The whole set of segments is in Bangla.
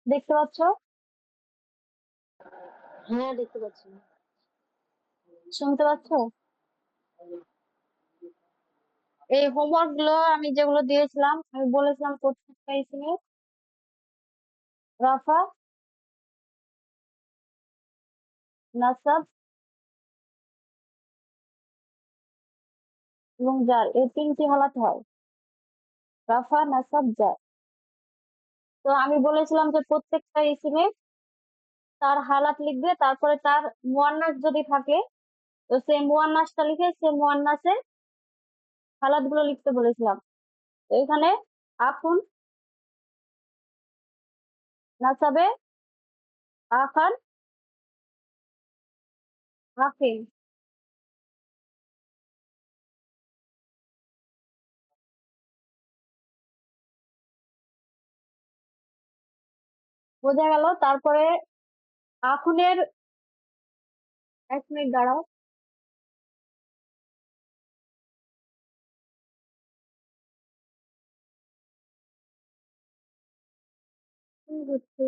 দেখতে পাচ্ছ? হ্যাঁ, দেখতে পাচ্ছি। শুনতে পাচ্ছ? এই হোমওয়ার্ক গুলো আমি যেগুলো দিয়েছিলাম, আমি বলেছিলাম প্রত্যেকটা ইসিমের রাফা, নাসাব এবং জার, এই তিনটি হালাত হয়। রাফা, নাসাব, জার। তো আমি বলেছিলাম যে প্রত্যেকটা ইসিমে তার হালাত লিখবে, তারপরে তার মুয়ান্নাস যদি থাকে তো সেই মুয়ান্নাসটা লিখে সেই মুয়ান্নাসের হালাত গুলো লিখতে বলেছিলাম। তো এখানে আখুন, নাসাবে, আখান, আখিন। বোঝা গেল? তারপরে আখুনের, 1 মিনিট দাঁড়াও। কি হচ্ছে?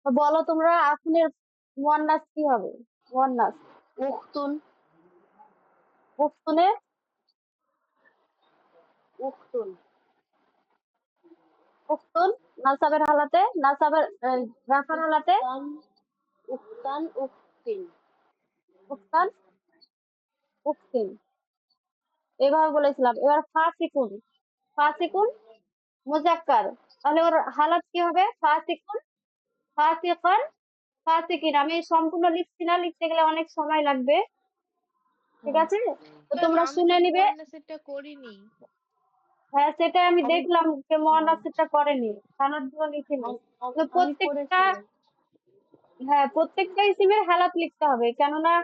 তো বলো তোমরা আখুনের মুয়ান্নাস কি হবে? মুয়ান্নাস উখতুন, উখতুনের, উখতুন, উখতুন নাসাবের হালাতে, নাসাবের রাফার হালাতে উখতান, উখতান, উখতিন। উখতান, উখতিন। এভাবে বলেছিলাম। এবার ফাসিকুন, ফাসিকুন মুজাক্কার, তাহলে ওর হালাত কি হবে? ফাসিকুন, ফাসিকান, ফাসিকিন। আমি সম্পূর্ণ লিখছি না, লিখতে গেলে অনেক সময় লাগবে। ঠিক আছে? তো ম্যাম তোমরা আমি তো শুনে নিবে। মুয়ান্নাসেরটা করিনি। হ্যাঁ, সেটাই আমি আমি দেখলাম যে মুয়ান্নাসেরটা করেনি, হালাত গুলো লিখেনি। তো আমি প্রত্যেকটা, করেছিলাম। হ্যাঁ প্রত্যেকটা ইসিমের হালাত লিখতে হবে, কেননা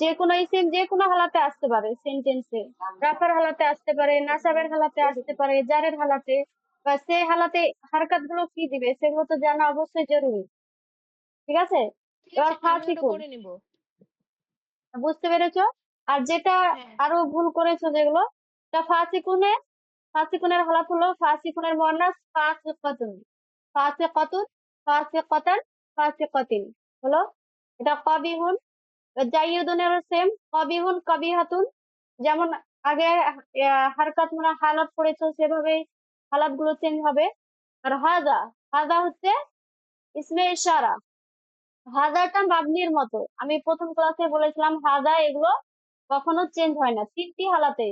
যে কোনো ইসিম যে কোনো হালাতে আসতে পারে সেন্টেন্সে। রাফার হালাতে আসতে পারে, নাসাবের হালাতে আসতে পারে, জারের হালাতে, বা সেই হালাতে হারকাত গুলো কি দিবে সেগুলো তো জানা অবশ্যই জরুরি। ঠিক আছে? ঠিক এবার আছে, আমি ওটা ফাসিকুন, করে নিব। বুঝতে পেরেছো? আর যেটা হ্যাঁ। আরো ভুল করেছো যেগুলো, তা ফাসিকুনে, ফাসিকুনের হালাত হলো ফাসিকুনের মুয়ান্নাস ফাসিকাতুন, ফাসিকাতুন, ফাসিকাতান, ফাসিকাতিন হলো। এটা কবিহুন। জাইয়ুদুনেরও সেম, কবিহুন, কবিহাতুন। যেমন আগে হারকাত মানে হালাত পড়েছো সেভাবেই হালাত গুলো চেঞ্জ হবে। আর হাজা, হাজা হচ্ছে ইসমে ইশারা। হাজাটা মাবনির মতো, আমি প্রথম ক্লাসে বলেছিলাম হাজা এগুলো কখনো চেঞ্জ হয় না তিনটি হালাতে।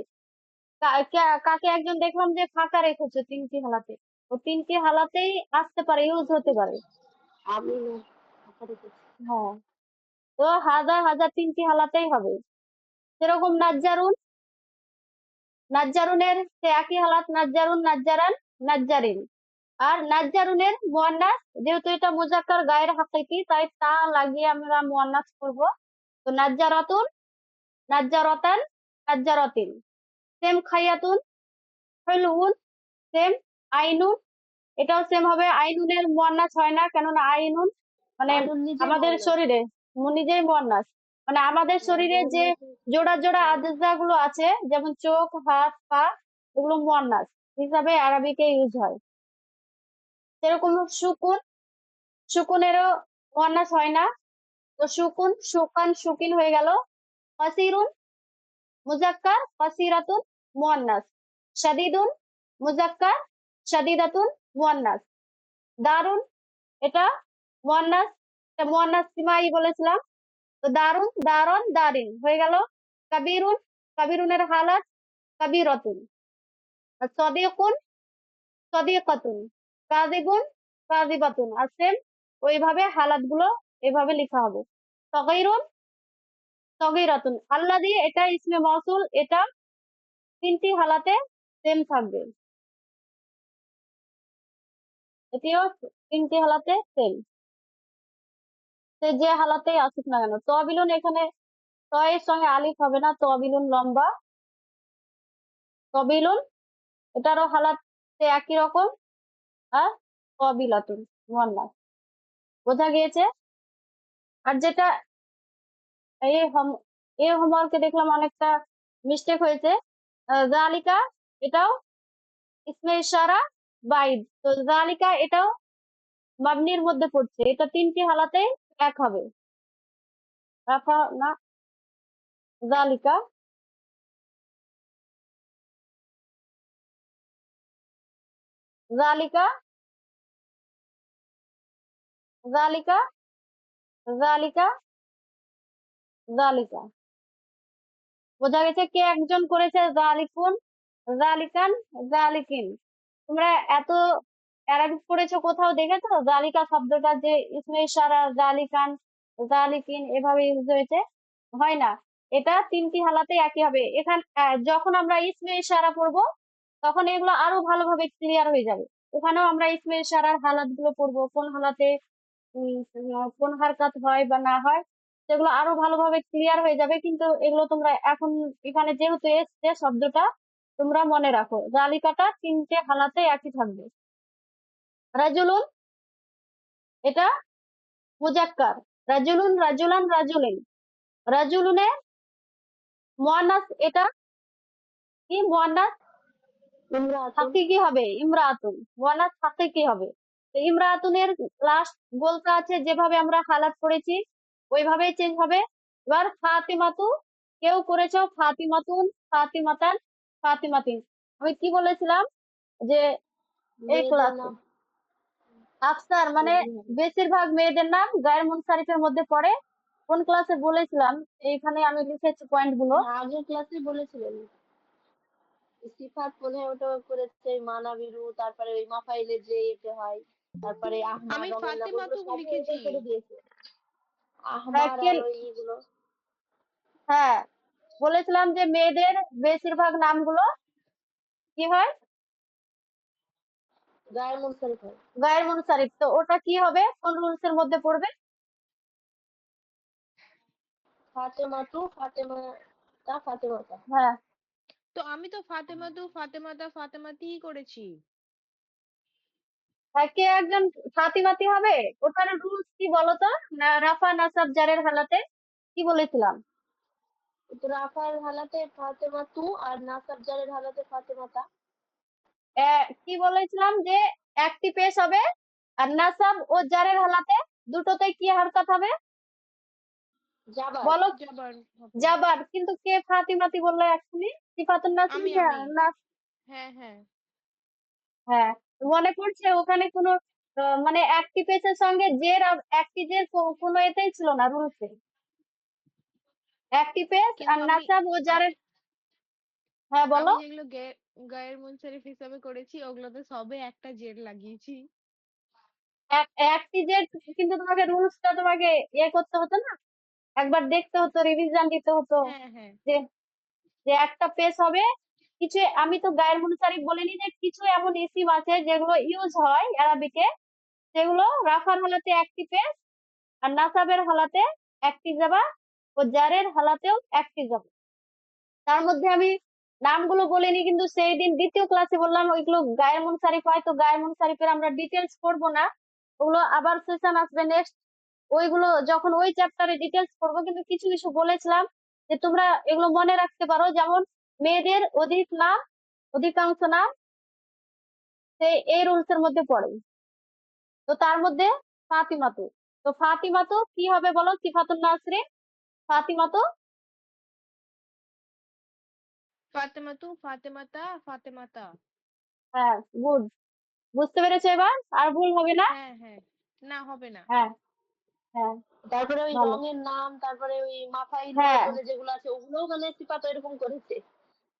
কাকে একজন দেখলাম যে ফাঁকা রেখেছে তিনটি হালাতে, ও তিনটি হালাতেই আসতে পারে, ইউজ হতে পারে। আমি না, ফাঁকা রেখেছি। হ্যাঁ, তো হাজা হাজা তিনটি হালাতেই হবে। সেরকম নাজ্জারুন, নাজ্জারুনের সে একই হালাত, নাজ্জারুন, নাজ্জারান, নাজ্জারিন। আর নাজ্জারুনের মুয়ান্নাস, যেহেতু এটা মুজাক্কার গায়ের হাকিকি, তাই তা লাগিয়ে আমরা মুয়ান্নাস করব। তো নাজ্জারাতুন, নাজ্জারাতান, নাজ্জারাতিন। সেম খাইয়াতুন, হুলহুন, সেম আইনুন, এটাও সেম হবে। আইনুনের মুয়ান্নাস হয় না, কেননা আইনুন মানে আইনুন নিজেই আমাদের মুয়ান্নাস। শরীরে নিজেই মুয়ান্নাস, মানে আমাদের হ্যাঁ, শরীরে যেমন যে মুখে। জোড়া জোড়া আজজা গুলো আছে, যেমন চোখ, হাত, পা, এগুলো মুয়ান্নাস হিসাবে আরবিতে ইউজ হয়। সেরকম সুকুন, সুকুনেরও মুয়ান্নাস হয় না। তো সুকুন, সুকান, সুকিন হয়ে গেল। কাসিরুন মুজাক্কার, কাসিরাতুন মুয়ান্নাস। শাদীদুন মুজাক্কার, শাদীদাতুন মুয়ান্নাস। দারুন, এটা মুয়ান্নাস, এটা মুয়ান্নাস সিমাই বলেছিলাম। তো দারুন, দারন, দারিন হয়ে গেল। কাবিরুন, কাবিরুনের হালাত কাবিরাতুন। আর সদিকুন, সদিকাতুন। কাযিবুন, কাযিবাতুন। আর সেম ওইভাবে হালাত গুলো এভাবে লেখা হবে। সগীরুন, সগীরাতুন। আল্লাযী এটা ইসমে মাউসুল, এটা তিনটি হালাতে সেম থাকবে। এটিও তিনটি হালাতে সেম, সে যে হালাতেই আসুক না কেন। তবিলুন এখানে ত এর সঙ্গে আলিফ হবে না, তবিলুন লম্বা, তবিলুন এটারও হালাত একই রকম। আর তবিলাতুন মুয়ান্নাস। বোঝা গিয়েছে? আর যেটা এই এই হোমওয়ার্কে দেখলাম অনেকটা মিস্টেক হয়েছে। জালিকা এটাও ইসমে ইশারা বাইদ, তো জালিকা এটাও মাবনির মধ্যে পড়ছে, এটা তিনটি হালাতেই এক হবে। রাফা না জালিকা, জালিকা, জালিকা, জালিকা, জালিকা। বোঝা গেছে? কে একজন করেছে জালিকুন, জালিকান, জালিকিন। তোমরা এত অ্যারাবিক পড়েছো, কোথাও দেখেছো জালিকা শব্দটা যে ইসমে ইশারা জালিকান জালিকিন এভাবে ইউজ হয়েছে? হয় না। এটা তিনটি হালাতে একই হবে। এখানে যখন আমরা ইসমে ইশারা পড়বো তখন এগুলো আরো ভালোভাবে ক্লিয়ার হয়ে যাবে। ওখানেও আমরা ইসমে ইশারার হালাত গুলো পড়বো, কোন হালাতে কোন হারকাত হয় বা না হয়, সেগুলো আরো ভালোভাবে ক্লিয়ার হয়ে যাবে। কিন্তু এগুলো তোমরা এখন এখানে যেহেতু এসছে শব্দটা, তোমরা মনে রাখো জালিকাটা তিনটে হালাতে একই থাকবে। রাজুলুন এটা মুজাক্কার, রাজুলুন, রাজুলান, রাজুলিন। রাজুলুনে মুয়ান্নাস এটা কি মুয়ান্নাস ইমরাতুন। হাকিকি হবে ইমরাতুন, মুয়ান্নাস হাকিকি হবে। তো ইমরাতুনের লাস্ট গোলটা আছে, যেভাবে আমরা হালাত করেছি ওইভাবেই চেঞ্জ হবে। এবার ফাতিমাতু, কেউ করেছো ফাতিমাতুন, ফাতিমাতান, ফাতিমাতিন। আমি কি বলেছিলাম যে এই মেয়েদের ক্লাসে নাম আফসার মানে বললেই হবে। বেশিরভাগ মেয়েদের নাম গায়ের মুনসারিফের মধ্যে পড়ে। কোন ক্লাসে বলেছিলাম? এইখানে আমি লিখেছি পয়েন্ট গুলো। হ্যাঁ, আগের ক্লাসে বলেছিলেন। সিফাত মনে হয় ওটা করেছে মানাবিরু, তারপরে ওই মাফাইলে যে এটা হয়, তারপরে আহমার আমি রঙের নাম, ফাতেমা ওগুলো তো সবই লিখেছি। এটাই করে দিয়েছে। হ্যাঁ আহমার কে, আর ওই ইগুলো হ্যাঁ বলেছিলাম যে মেয়েদের বেশিরভাগ নামগুলো কি হয় গায়ের মুনসারিফ হয়। গায়ের মুনসারিফ। তো ওটা কি হবে, কোন রুলস এর মধ্যে পড়বে? ফাতেমাতু, ফাতেমাতা, ফাতেমাতা। হ্যাঁ, তো আমি তো ফাতেমা তো ফাতেমাতা ফাতেমাতিই করেছি। হ্যাঁ কে একজন ফাতিমাতি হবে। ওটার রুলস কি বলতো? না রাফা নাসাব জারের হালাতে কি বলেছিলাম? তো রাফার হালাতে ফাতেমাতু আর নাসাব জারের হালাতে ফাতেমাতা। কি বলেছিলাম যে একটি পেশ হবে, আর নাসাব ও জারের হালাতে দুটোতে কি হারকাত হবে জাবার। বলো? যাবার হবে। জাবার। কিন্তু কে ফাতিমাতি বললো এক্ষুনি? সিফাতুন নাসিম, আমি হ্যাঁ আমি নাস। হ্যাঁ হ্যাঁ। হ্যাঁ, মনে পড়ছে ওখানে কোনো মানে একটি পেজের সঙ্গে জের একটি জের কোনো এতেই ছিল না রুলসে। একটি পেজ আর কিন্তু আমি নাসাব ও আ- জারের। হ্যাঁ বলো। আমি যেগুলো গায়ের মুনসারিফ হিসাবে করেছি ওগুলোতে সবে একটা জের লাগিয়েছি। একটি জের, কিন্তু তোমাকে রুলসটা তোমাকে করতে হতো না, একবার দেখতে হতো, রিভিশন দিতে হতো হ্যাঁ হ্যাঁ। যে যে একটা পেজ হবে। কিছু আমি তো গায়ের মুনসারিফ বলিনি, যে কিছু এমন ইসিম আছে যেগুলো ইউজ হয় আরবিকে, সেগুলো রাফার হালাতে একটি পেজ আর নাসাবের হালাতে একটি যাবা ও জারের হালাতেও একটি যাবা। তার মধ্যে আমি নামগুলো বলিনি, কিন্তু সেই দিন দ্বিতীয় ক্লাসে বললাম ওইগুলো গায়ের মুনসারিফ হয়। তো গায়ের মুনসারিফের আমরা ডিটেলস করবো না, ওগুলো আবার সেশন আসবে নেক্সট, ওইগুলো যখন ওই চ্যাপ্টারে ডিটেলস করবো। কিন্তু কিছু কিছু বলেছিলাম যে তোমরা এগুলো মনে রাখতে পারো, যেমন মেয়েদের অধিক নাম, অধিকাংশ নাম সেই এই রুলস এর মধ্যে পড়ে। তো তার মধ্যে ফাতিমাতু, তো ফাতিমাতু কি হবে বলো? সিফাতুন নাসরিন ফাতিমাতু। ফাতেমা তো ফাতেমাতা ফাতেমাতা। হ্যাঁ, গুড, বুঝতে পেরেছো এবার? আর ভুল হবে না। হ্যাঁ হ্যাঁ। না হবে না। হ্যাঁ, হ্যাঁ, তারপরে ওই ভালো। রঙের নাম, তারপরে ওই মাফাইল হ্যাঁ, বলে যেগুলো আছে ওগুলোও মানে সিফাত এরকম করেছে।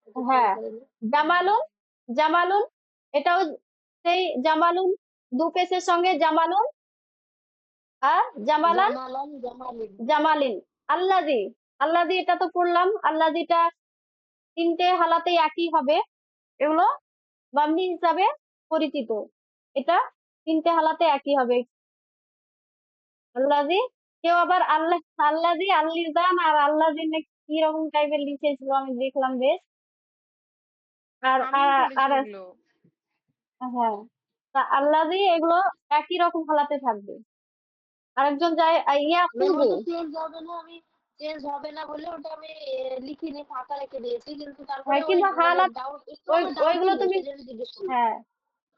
একটু খেয়াল হ্যাঁ, করেন। জামালুন, জামালুন এটাও সেই জামালুন, দু পেশের সঙ্গে জামালুন আর জামালান, জামালান, জামালিন। জামালিন। আল্লাজি, আল্লাজি এটা তো পড়লাম, আল্লাজিটা তিনটে হালাতেই একই হবে, এগুলো মাবনি হিসাবে পরিচিত। এটা তিনটে হালাতে একই হবে। আল্লাজি, কেউ আবার আল্লাহ, আল্লাজি, আল্লিজান আর আল্লাজি কি রকম টাইপের লিখেছিল আমি দেখলাম বেশ। আর আমিও আর পড়েছি আর এগুলো। হ্যাঁ, তা আল্লাজি এগুলো একই রকম হালাতে থাকবে। আরেকজন যায় মানে ইয়াকুবু। ওটা চেঞ্জ হবে না, আমি চেঞ্জ হবে না বলে ওটা আমি লিখিনি, ফাঁকা রেখে দিয়েছি, কিন্তু তারপরে হ্যাঁ, ওই কিন্তু মানে হালাত ডাউট, একটু ওই আমার ডাউট ওইগুলো ছিল, তুমি, সেই জন্য জিজ্ঞেস করলাম। হ্যাঁ,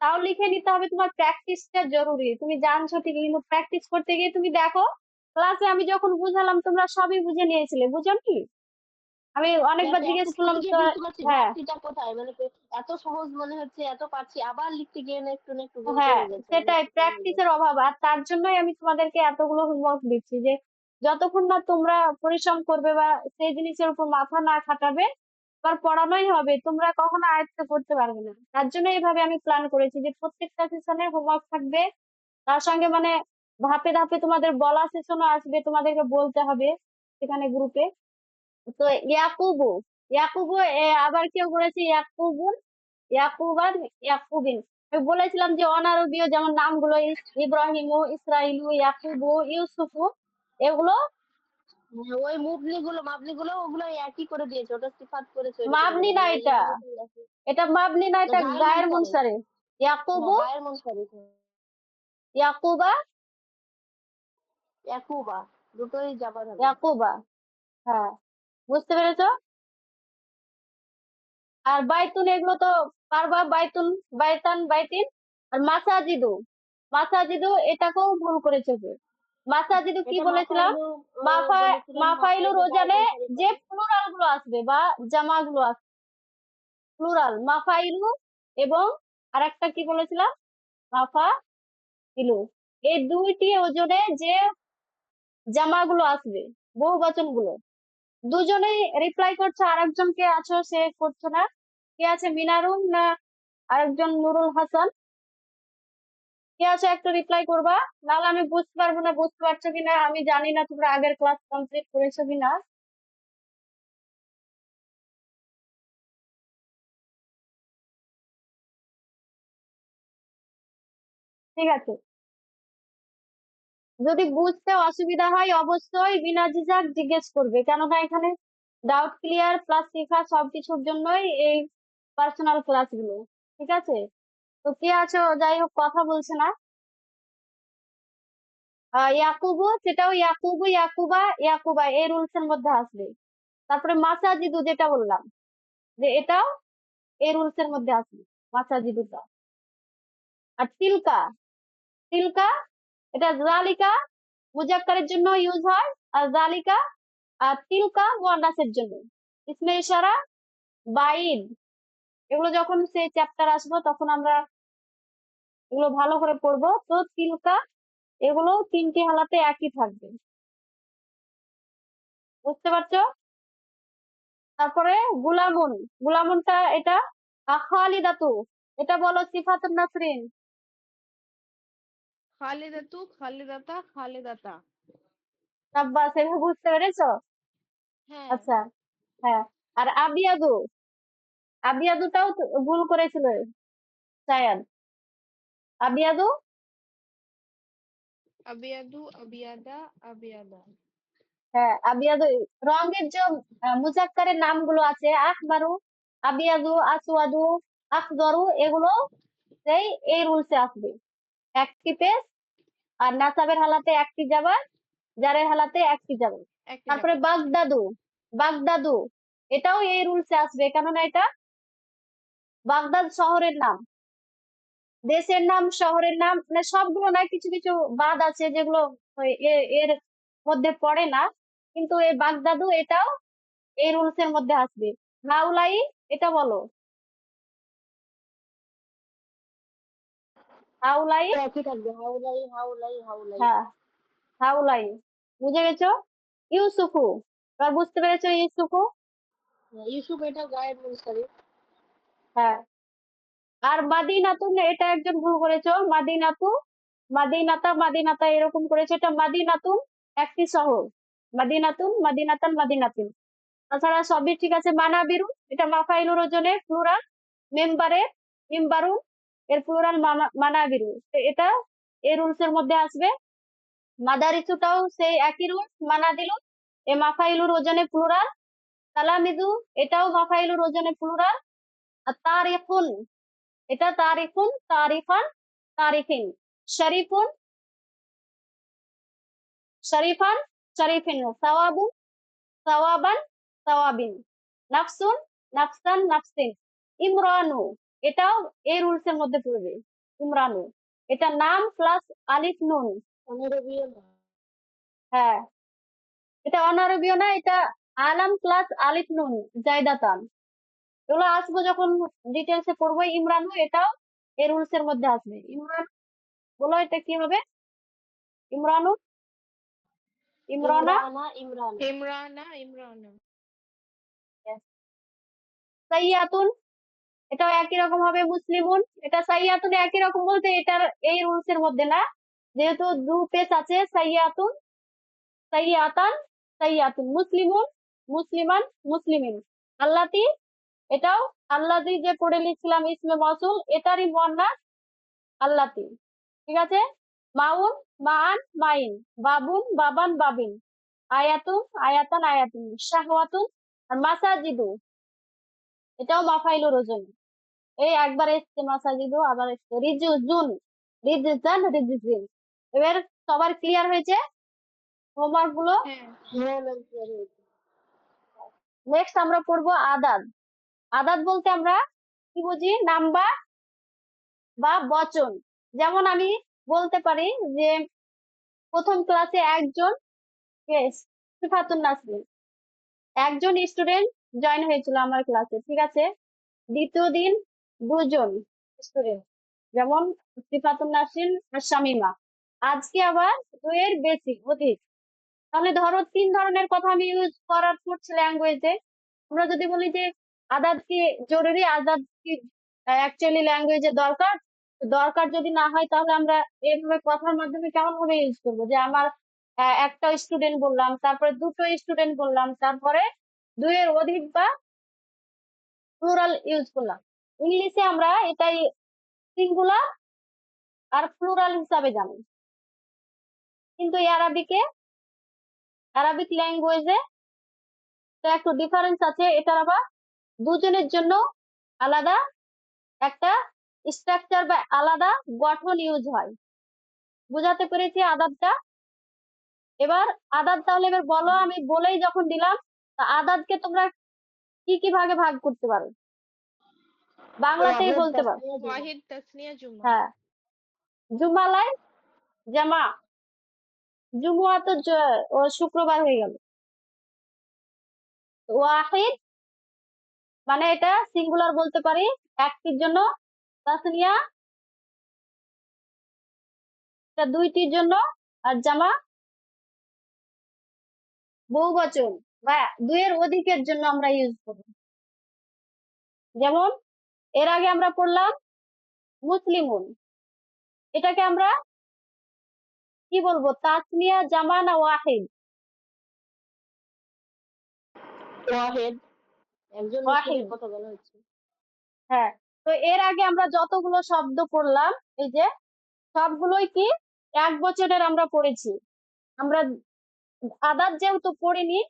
তাও লিখে নিতে হবে। তোমার প্র্যাকটিসটা জরুরি। তুমি জানছো ঠিকই, কিন্তু প্র্যাকটিস করতে গিয়ে তুমি দেখো ক্লাসে আমি যখন বুঝালাম তোমরা সবই বুঝে নিয়েছিলে, বুঝনি? আমি অনেকবার জিজ্ঞেস প্র্যাকটিস করলাম করতে গিয়ে তো। বুঝতে পারছি হ্যাঁ, ঘাটতিটা কোথায়, মানে এত সহজ মনে হচ্ছে, এত পারছি, আবার লিখতে গিয়ে না একটু হ্যাঁ, হয়ে গেছে, মানে সেটাই একটু ভুল হয়ে প্র্যাকটিসের যাচ্ছে। অভাব। আর তার জন্যই আমি তোমাদেরকে এতগুলো হোমওয়ার্ক দিচ্ছি, যে যতক্ষণ না তোমরা পরিশ্রম করবে বা সেই জিনিসের উপর মাথা না খাটাবে, আবার পড়ানোই হবে, তোমরা কখনো আয়ত্ত করতে পারবে না। তার জন্য এইভাবে আমি প্ল্যান করেছি যে প্রত্যেকটা সেশনে হোমওয়ার্ক থাকবে, তার সঙ্গে মানে ধাপে ধাপে তোমাদের বলা সেশনও আসবে, তোমাদেরকে বলতে হবে সেখানে গ্রুপে। তো ইয়াকুবু, ইয়াকুবু আবার কেউ বলেছে ইয়াকুবুন, ইয়াকুব আর ইয়াকুবিন। আমি বলেছিলাম যে অনারবীয় যেমন নামগুলো ইব্রাহিমু, ইসরাইলু, ইয়াকুবু, ইউসুফু, এগুলো ওই মাবলি গুলো ওগুলো একই করে দিয়েছে, ওটা সিফাত করে তৈরি করে মাবনি দেবে, না, মানে এটা একই। এটা মাবনি না, না, এটা গায়ের গায়ের মুনসারে। মুনসারে। হ্যাঁ, ইয়াকুবু, গায়ের মুনসারে। ইয়াকুবা, ইয়াকুবা, দুটোই যাবার হবে। ইয়াকুবা। হ্যাঁ, বুঝতে পেরেছো? আর বাইতুন এগুলো তো পারবা, বাইতুন, বাইতান, বাইতিন। আর মাসাজিদু, মাসাজিদু এটাকেও ভুল করেছে যে। মাসাজিদু কি এটা বলেছিলাম? মাফাইলু মাফা, বলেছিলেন, মাফাইলুর মাফাইলু গায়ের ওজানে মুনসারে যে হবে। প্লুরাল গুলো আসবে বা জামা গুলো আসবে, প্লুরাল মাফাইলু এবং আরেকটা কি বলেছিলাম, মাফা ইলু, এই দুইটি ওজনে যে জামাগুলো আসবে, বহু বচন গুলো, দুজনেই রিপ্লাই করছো, আরেকজনকে আছো সে করছো না। কে আছে, মিনারুন না আরেকজন নুরুল হাসান? কে আছে একটু রিপ্লাই করবা, নাহলে আমি বুঝতে পারবো না বুঝতে পারছো কিনা। আমি জানি না তোমরা আগের ক্লাস কমপ্লিট করেছো কিনা। ঠিক আছে, যদি বুঝতে অসুবিধা হয় অবশ্যই বিনা ঝিঝাক জিজ্ঞেস করবে, কেননা এখানে ডাউট ক্লিয়ার প্লাস শেখা সবকিছুর জন্যই এই পার্সোনাল ক্লাস গুলো। ঠিক আছে, তো কে আছো যাই হোক কথা বলছে না। ইয়াকুবু, সেটাও ইয়াকুবু, ইয়াকুবা, ইয়াকুবা এই রুলস এর মধ্যে আসবে। তারপরে মাসাজিদু যেটা বললাম, যে এটাও এই রুলস এর মধ্যে আসবে, মাসাজিদুটা। আর তিলকা, তিলকা এটা জালিকা মুজাক্কারের জন্য ইউজ হয়, আর জালিকা আর তিলকা মুয়ান্নাসের জন্য। ইসমে ইশারা, বাইন, এগুলো যখন সেই চ্যাপ্টার আসবো তখন আমরা এগুলো ভালো করে পড়বো। তো তিলকা এগুলো তিনটি হালাতে একই থাকবে, বুঝতে পারছো? তারপরে গুলামুন, গুলামুনটা এটা খালিদাতু, এটা বলো সিফাতুন নাসরিন। খালিদাতু, খালিদাতা, খালিদাতা। সাব্বাস, এভাবে বুঝতে পেরেছো? হ্যাঁ। আচ্ছা, হ্যাঁ। আর আবিয়াদু, আবিয়াদুটাও তো ভুল করেছিল শায়াদ। আবিয়াদু, আবিয়াদু, আবিয়াদা, আবিয়াদা। হ্যাঁ আবিয়াদু। রঙের যে মুজাক্কারের নামগুলো আছে, আখবারু, আবিয়াদু, আসওয়াদু, আখদরু, এগুলো সেই এই রুলসে আসবে, একটি পেজ। আর নাসাবের হালাতে একটি যাবার, জারের হালাতে একটি যাবার। একই তারপরে যাবে। বাগদাদু, বাগদাদু এটাও এই রুলসে আসবে, কেননা এটা বাগদাদ শহরের নাম, দেশের নাম, শহরের নাম, মানে সবগুলো নয়, কিছু কিছু বাদ আছে যেগুলো এর মধ্যে পড়ে না, কিন্তু এই বাগদাদু এটাও এই রুলস এর মধ্যে আসবে। হাউলাই, এটা বলো, হাউলাই। একই থাকবে, হাউলাই, হাউলাই, হাউলাই। হ্যাঁ, হাউলাই, বুঝে গেছো? ইউসুফু, এবার বুঝতে পেরেছো ইউসুফু? ইউসুফ এটা গায়ের মুনসারে। হ্যাঁ। আর মাদিনাতুন এটা একজন ভুল করেছো, মাদিনাতু, মাদিনাতা, মাদিনাতা এরকম করেছে, এটা মাদিনাতুন একটি শহর, মাদিনাতুন, মাদিনাতান, মাদিনাতুন। তাছাড়া সবই ঠিক আছে। মানাবিরু এটা মাফাইলুর ওজনে প্লুরাল। মেম্বারে মিম্বারুন এর প্লুরাল মানাবিরু। তো এটা এই রুলস এর মধ্যে আসবে। মাদারিসুটাও সেই একই রুল। মানাদিলু এ মাফাইলুর ওজনে প্লুরাল। তালামিদু এটাও মাফাইলুর ওজনে প্লুরাল। আর তারিখুন এটা তারিখুন, তারিখান, তারিখিন। শরীফুন, শরীফান, শরীফিন। সাওয়াবুন, সাওয়াবান, সাওয়াবিন। নাফসুন, নাফসান, নাফসিন। ইমরানু এটাও এই রুলস এর মধ্যে পড়বে। ইমরানু এটা নাম প্লাস আলিফ নুন। অনারবীয় না। হ্যাঁ, এটা অনারবীয় না, এটা আলাম প্লাস আলিফ নুন জায়দাতান। এগুলো আসবো যখন ডিটেলসে পড়বো। ইমরানু এটাও এই রুলস এর মধ্যে আসবে। ইমরান বলো এটা কি হবে? ইমরানু, ইমরানা। ইমরানা, ইমরান। ইমরানা, ইমরানা। Yes. সাইয়াতুন এটাও একই রকম হবে। মুসলিমুন এটা সাইয়াতুন একই রকম বলতে এটার এই রুলস এর মধ্যে না, যেহেতু দু পেজ আছে। সাইয়াতুন, সাইয়াতান, সাইয়াতুন। মুসলিমুন, মুসলিমান, মুসলিমিন। আল্লাতি এটাও আল্লাদি যে পড়ে লিখছিলাম ইসমে মৌসুল এটারই মুয়ান্নাস আল্লাতি। ঠিক আছে। মাউন, মান, মাইন। বাবুন, বাবান, বাবিন। আয়াতুন, আয়াতান, আয়াতিন। শাহওয়াতুন আর মাসাজিদু এটাও মাফাইলুর ওজন। এই একবার এসছে মাসাজিদু, আবার এসছে রিজুজুন, রিজজান, রিজজিন। এবার সবার ক্লিয়ার হয়েছে হোমওয়ার্ক গুলো? হ্যাঁ। হ্যাঁ ম্যাম, ক্লিয়ার হয়েছে। নেক্সট আমরা পড়বো আদাদ। আদাদ বলতে আমরা কি বুঝি? নাম্বার বা বচন। যেমন আমি বলতে পারি যে প্রথম ক্লাসে একজন সিফাতুন নাসরিন একজন স্টুডেন্ট জয়েন হয়েছিল আমার ক্লাসে। ঠিক আছে। দ্বিতীয় দিন দুজন স্টুডেন্ট, যেমন সিফাতুন নাসরিন আর শামিমা। আজকে আবার দুইয়ের বেশি অধিক। তাহলে ধরো তিন ধরনের কথা আমি ইউজ করার করছি ল্যাঙ্গুয়েজে। আমরা যদি বলি যে আদাব কি জরুরি, আদাব কি অ্যাকচুয়ালি ল্যাঙ্গুয়েজে দরকার, দরকার যদি না হয় তাহলে আমরা এইভাবে কথার মাধ্যমে কেমন ভাবে ইউজ করবো? যে আমার একটা স্টুডেন্ট বললাম, তারপরে দুটো স্টুডেন্ট বললাম, তারপরে দুইয়ের অধিক বা প্লুরাল ইউজ করলাম। ইংলিশে আমরা এটাই সিঙ্গুলার আর প্লুরাল হিসাবে জানি, কিন্তু আরবিক ল্যাঙ্গুয়েজে তো একটু ডিফারেন্স আছে। এটার আবার দুজনের জন্য আলাদা একটা স্ট্রাকচার বা আলাদা গঠন ইউজ হয়। বুঝাতে পেরেছি আদাবটা? এবার আদাব তাহলে এবার বলো, আমি বলেই যখন দিলাম, তা আদাবকে তোমরা কি কি ভাগে ভাগ করতে পারো? বাংলাতেই ওয়াহেদ, বলতে পারো। তাসনিয়া, জুমা। ওয়াহিদ, তাসনিয়া, জুমা। হ্যাঁ। জুমালাই জামা, জুমুয়া তো ও শুক্রবার হয়ে গেল। ওয়াহিদ মানে এটা সিঙ্গুলার বলতে পারি একটির জন্য। তাসনিয়া এটা দুইটির জন্য। আর জামা বহুবচন বা দুইয়ের অধিকের জন্য আমরা ইউজ করি। যেমন এর আগে আমরা পড়লাম মুসলিমুন, এটাকে আমরা কি বলবো? তাসনিয়া, জামা না ওয়াহিদ? ওয়াহেদ, একজন মুসলিমের ওয়াহিদ। কথা বলা হচ্ছে। হ্যাঁ। তো এর আগে আমরা যতগুলো শব্দ পড়লাম, এই যে সবগুলোই কি এক বচনের আমরা পড়েছি। আমরা আদাত যেহেতু পড়িনি,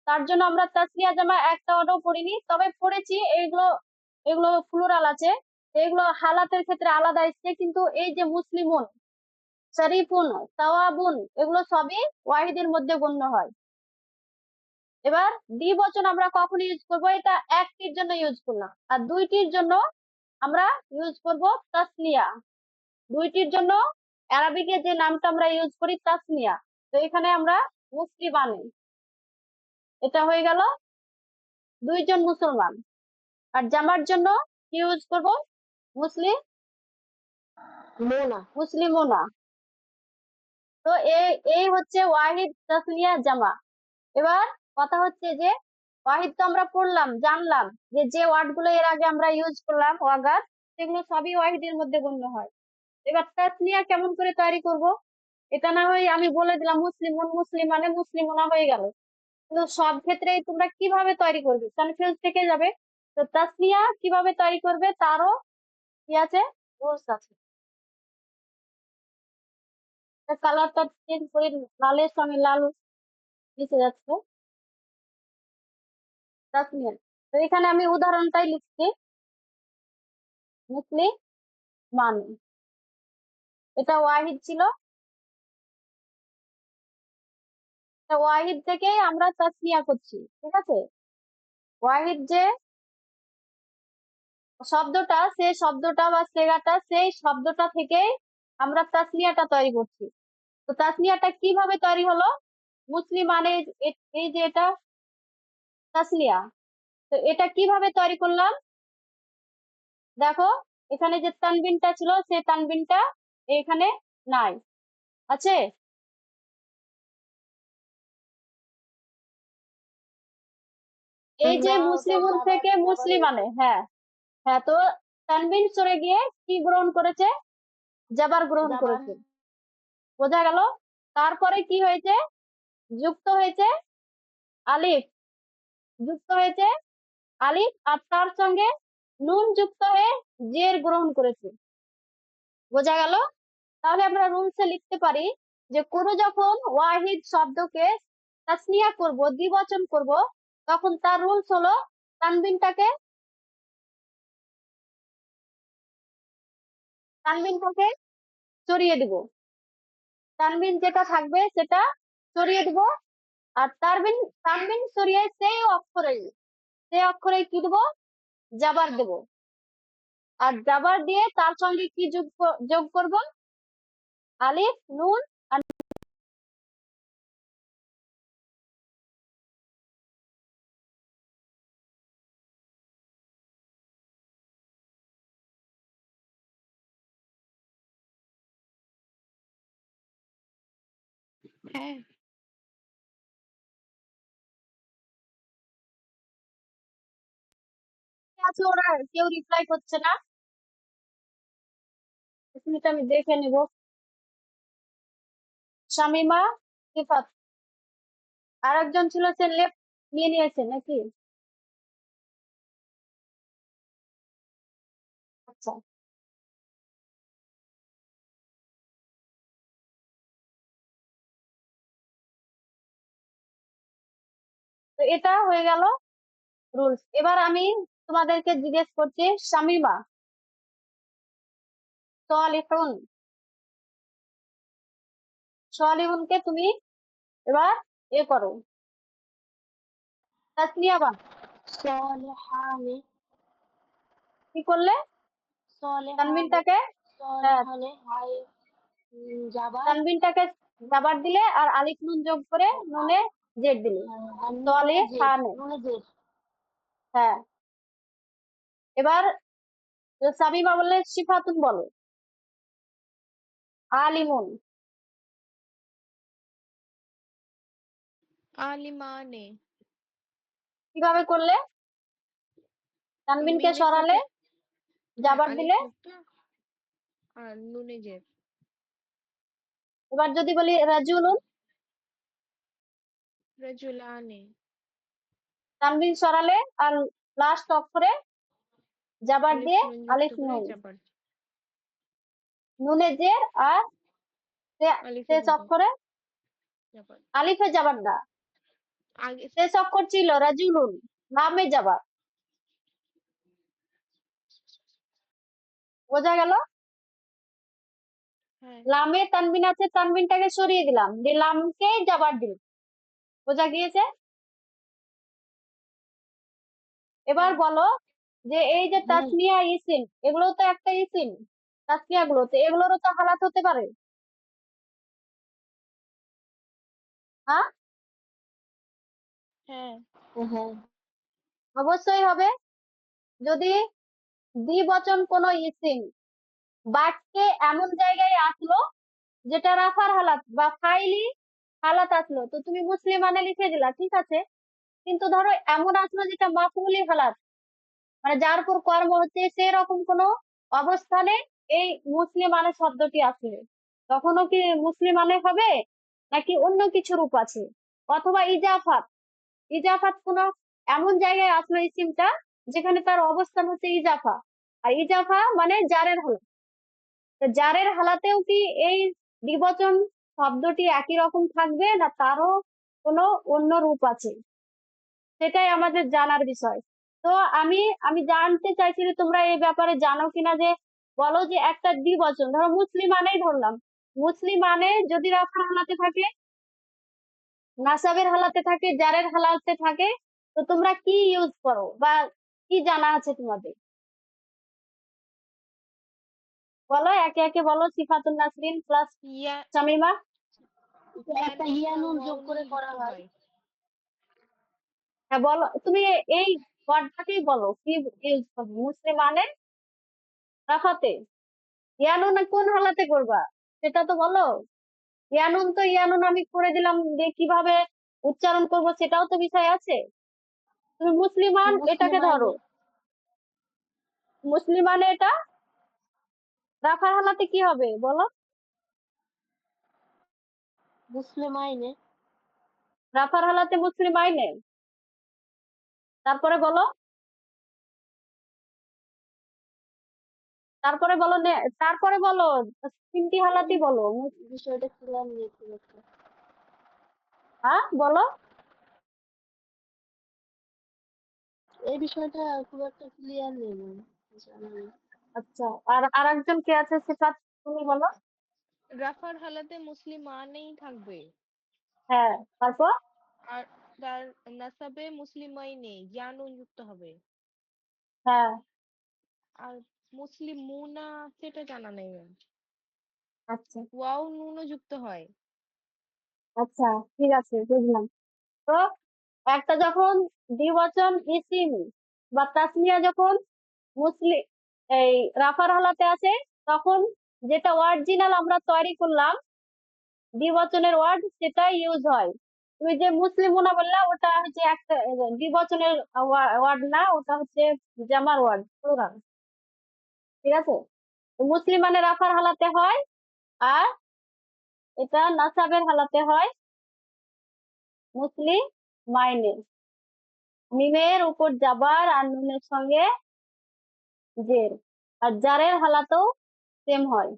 তার জন্য আমরা তাসনিয়া জামা একটা ওটাও পড়িনি, তবে পড়েছি এগুলো। এগুলো প্লুরাল আছে, এগুলো হালাতের ক্ষেত্রে আলাদা এসছে। কিন্তু এই যে মুসলিমুন, শরীফুন, সাওয়াবুন এগুলো সবই ওয়াহিদের মধ্যে গণ্য হয়। এবার দ্বিবচন আমরা কখন ইউজ করব? এটা একটির জন্য ইউজ করলাম, আর দুইটির জন্য আমরা ইউজ করব তাসনিয়া। দুইটির জন্য আরবিকে যে নামটা আমরা ইউজ করি তাসনিয়া। তো এখানে আমরা মুসলিমানে, এটা হয়ে গেল দুইজন মুসলমান। আর জামার জন্য কি ইউজ করব? মুসলিম, মোনা। মুসলিমুনা। তো এই হচ্ছে ওয়াহিদ, তাসনিয়া, জামা। এবার কথা হচ্ছে যে ওয়াহিদ তো আমরা পড়লাম, জানলাম যে যে ওয়ার্ড গুলো এর আগে আমরা ইউজ করলাম ওয়াগাত, সেগুলো সবই ওয়াহিদের মধ্যে গণ্য হয়। এবার তাসনিয়া কেমন করে তৈরি করব? এটা না হয় আমি বলে দিলাম মুসলিমুন, মুসলিমানে, মুসলিমুনা হয়ে গেল। কিন্তু সব ক্ষেত্রেই তোমরা কিভাবে তৈরি করবে কনফিউজ থেকে যাবে। তো তাসনিয়া কিভাবে তৈরি করবে তারও কি আছে, রুলস আছে। কালারটা চেঞ্জ করে লালের সঙ্গে লাল মিশে যাচ্ছে তাসনিয়া। তো এখানে আমি উদাহরণটাই লিখছি, মুসলি মান, এটা ওয়াহিদ ছিল, তা ওয়াহিদ থেকে আমরা তাসনিয়া করছি, ঠিক আছে। ওয়াহিদ যে শব্দটা, সেই শব্দটা বা সেগাটা, সেই শব্দটা থেকে আমরা তাসনিয়াটা তৈরি করছি। তো তাসনিয়াটা কিভাবে তৈরি হলো, মুসলিম মানে এই যে এটা তাসনিয়া, তো এটা কিভাবে তৈরি করলাম, দেখো এখানে যে তানবিনটা ছিল সেই তানবিনটা এখানে নাই, আছে। এই যে না, ওটা মুসলিমুন যাবার থেকে যাবার হয়েছে। মুসলিমানে, হ্যাঁ হ্যাঁ, তো তানবিন সরে গিয়ে কি গ্রহণ করেছে, জাবার গ্রহণ যাবার। করেছে, বোঝা গেল। তারপরে কি হয়েছে, যুক্ত হয়েছে আলিফ, যুক্ত হয়েছে আলিফ, আর তার সঙ্গে নুন যুক্ত হয়ে জের গ্রহণ করেছে, বোঝা গেল। তাহলে আমরা রুলসে লিখতে পারি যে কোনো যখন ওয়াহিদ শব্দকে তাসনিয়া করব, দ্বিবচন করব, তখন তার রুলস হলো তানবিনটাকে তানবিনটাকে সরিয়ে দিব, তানবিন যেটা থাকবে সেটা সরিয়ে দিব, আর তানবিন তানবিন সরিয়ে সেই অক্ষরে কি দেবো, জাবার দেব, আর জাবার দিয়ে তার সঙ্গে কি যোগ করব, আলিফ নুন আর হ্যাঁ, আছে, ওরা কেউ রিপ্লাই করছে না, এটা আমি দেখে নিব। শামিমা, সিফাত, আর একজন ছিল, সে লেফট নিয়ে নিয়েছে নাকি? আচ্ছা, তো এটা হয়ে গেল রুলস। এবার আমি তোমাদেরকে জিজ্ঞেস করছি, শামিমা, সলিহুন, সলিহুনকে তুমি এবার এ করো, তাসনিয়া বান, সলেহানে। কি করলে, সলেহানে। তানবিনটাকে, হ্যাঁ, সলেহানে হাই। যাবার। তানবিনটাকে জাবার দিলে আর আলিফ নুন যোগ করে নুনে জেড দিলে, আর নুনে জের, সলিহানে, নুনে জের। হ্যাঁ। এবার সাবিমা বললে সিফাতুন বলো, আলিমুন, আলিমানে। কিভাবে করলে, তানবিনকে মিমের সরালে, সাথে, হ্যাঁ, জাবার আলিফ দিলে। যুক্ত আর নুনে জের। এবার যদি বলি রাজুলুন, রাজুলানে। তানবিন সরালে আর লাস্ট অক্ষরে জাবার আলিফ দিয়ে, নুন যুক্ত আলিফ করে নুন, জাবার। নুনে জের, আর আলিফে শেষ জাবার। অক্ষরে জাবার। আলিফে জাবার দা, আগে। শেষ অক্ষর ছিল রাজুলুন, নামে জাবার, বোঝা গেল। হ্যাঁ, লামে তানবিন আছে, তানবিনটাকে সরিয়ে দিলাম, দিয়ে লামকে জাবার দিলাম, বোঝা গিয়েছে। এবার হ্যাঁ, বলো যে এই যে হ্যাঁ, তাসনিয়া ইসিম, এগুলো তো একটা ইসিম, তাসনিয়া গুলো তো, এগুলোরও তো হালাত হতে পারে, হ্যাঁ, হ্যাঁ, হ্যাঁ, অবশ্যই হবে। যদি দ্বিবচন কোনো ইসিম বাক্যে এমন জায়গায় আসলো যেটা রাফার হালাত বা ফাইলি হালাত আসলো, তো তুমি মুসলিমানে লিখে দিলা, ঠিক আছে। কিন্তু ধরো এমন আসলো যেটা মাফউলি হালাত, মানে যার উপর কর্ম হচ্ছে, সেরকম কোনো অবস্থানে এই মুসলিমানে শব্দটি আসবে, তখনও কি মুসলিমানে হবে, নাকি অন্য কিছু রূপ আছে, অথবা ইজাফাত, ইজাফাত কোনো এমন জায়গায় আসলো ইসিমটা যেখানে তার অবস্থান হচ্ছে ইজাফা। আর ইজাফা মানে জারের হালাত। তো জারের হালাতেও কি এই দ্বিবচন শব্দটি একই রকম থাকবে, না তারও কোনো অন্য রূপ আছে? সেটাই আমাদের জানার বিষয়। তো আমি আমি জানতে চাইছি যে তোমরা এই ব্যাপারে জানো কিনা, যে বলো যে একটা দ্বিবচন, ধরো মুসলিমানেই ধরলাম, মুসলিমানে যদি রাফার হালাতে থাকে, নাসাবের হালাতে থাকে, জারের হালাতে থাকে, তো তোমরা কি ইউজ করো বা কি জানা আছে তোমাদের? বলো, একে একে বলো। সিফাতুন নাসরিন প্লাস ইয়া শামিমা। একটা ইয়ানুন বা ইয়ানুন যোগ ওয়াও করে নুন করা যুক্ত হয়। হয়। হ্যাঁ বলো, তুমি এই ওয়ার্ডটাকেই বলো, কি ইউজ করবে মুসলিমানে রাফাতে। ইয়ানুন কোন হালাতে করবা সেটা তো বলো। ইয়ানুন তো ইয়ানুন আমি করে দিলাম, যে কিভাবে উচ্চারণ করব সেটাও তো বিষয় আছে। তুমি মুসলিমান এটাকে ধরো, মুসলিমাইনে মুসলিমানে এটা রাফার হালাতে কি হবে বলো? মুসলিমাইনে রাফার হালাতে মুসলিম আইনে। তারপরে বলো, তারপরে বলো তারপরে বলো, তিনটি এই হালাতি বলো। বিষয়টা ক্লিয়ার নেই খুব একটা। হ্যাঁ বলো। এই বিষয়টা খুব একটা ক্লিয়ার নেই ম্যাম, জানা নেই। আচ্ছা, আর আরেকজন কে আছে সিফাত, তুমি বলো। রাফার হালাতে মুসলিমানেই থাকবে। হ্যাঁ, তারপর? আর তার নাসাবে মুসলিমাইনে ইয়ানুন যুক্ত হবে। হ্যাঁ। আর মুসলিমুনা সেটা জানা নেই ম্যাম। আচ্ছা। ওয়াও নুনও যুক্ত হয়। আচ্ছা, ঠিক আছে, বুঝলাম। তো একটা যখন দ্বিবচন ইসিম বা তাসনিয়া যখন মুসলিম এই রাফার হালাতে আছে, তখন যেটা অরিজিনাল আমরা তৈরি করলাম দ্বিবচনের ওয়ার্ড, সেটাই ইউজ হয়। তুমি যে মুসলিমুনা বললা, ওটা হচ্ছে একটা দ্বিবচনের ওয়ার্ড না, ওটা হচ্ছে জামার ওয়ার্ড, প্লুরাল। ঠিক আছে? তো মুসলিম মানে রাফার হালাতে হয়, আর এটা নাসাবের হালাতে হয় মুসলিম মাইনে। মিমের উপর জাবার আর নুনের সঙ্গে জের। আর জারের হালাতেও সেম হয়,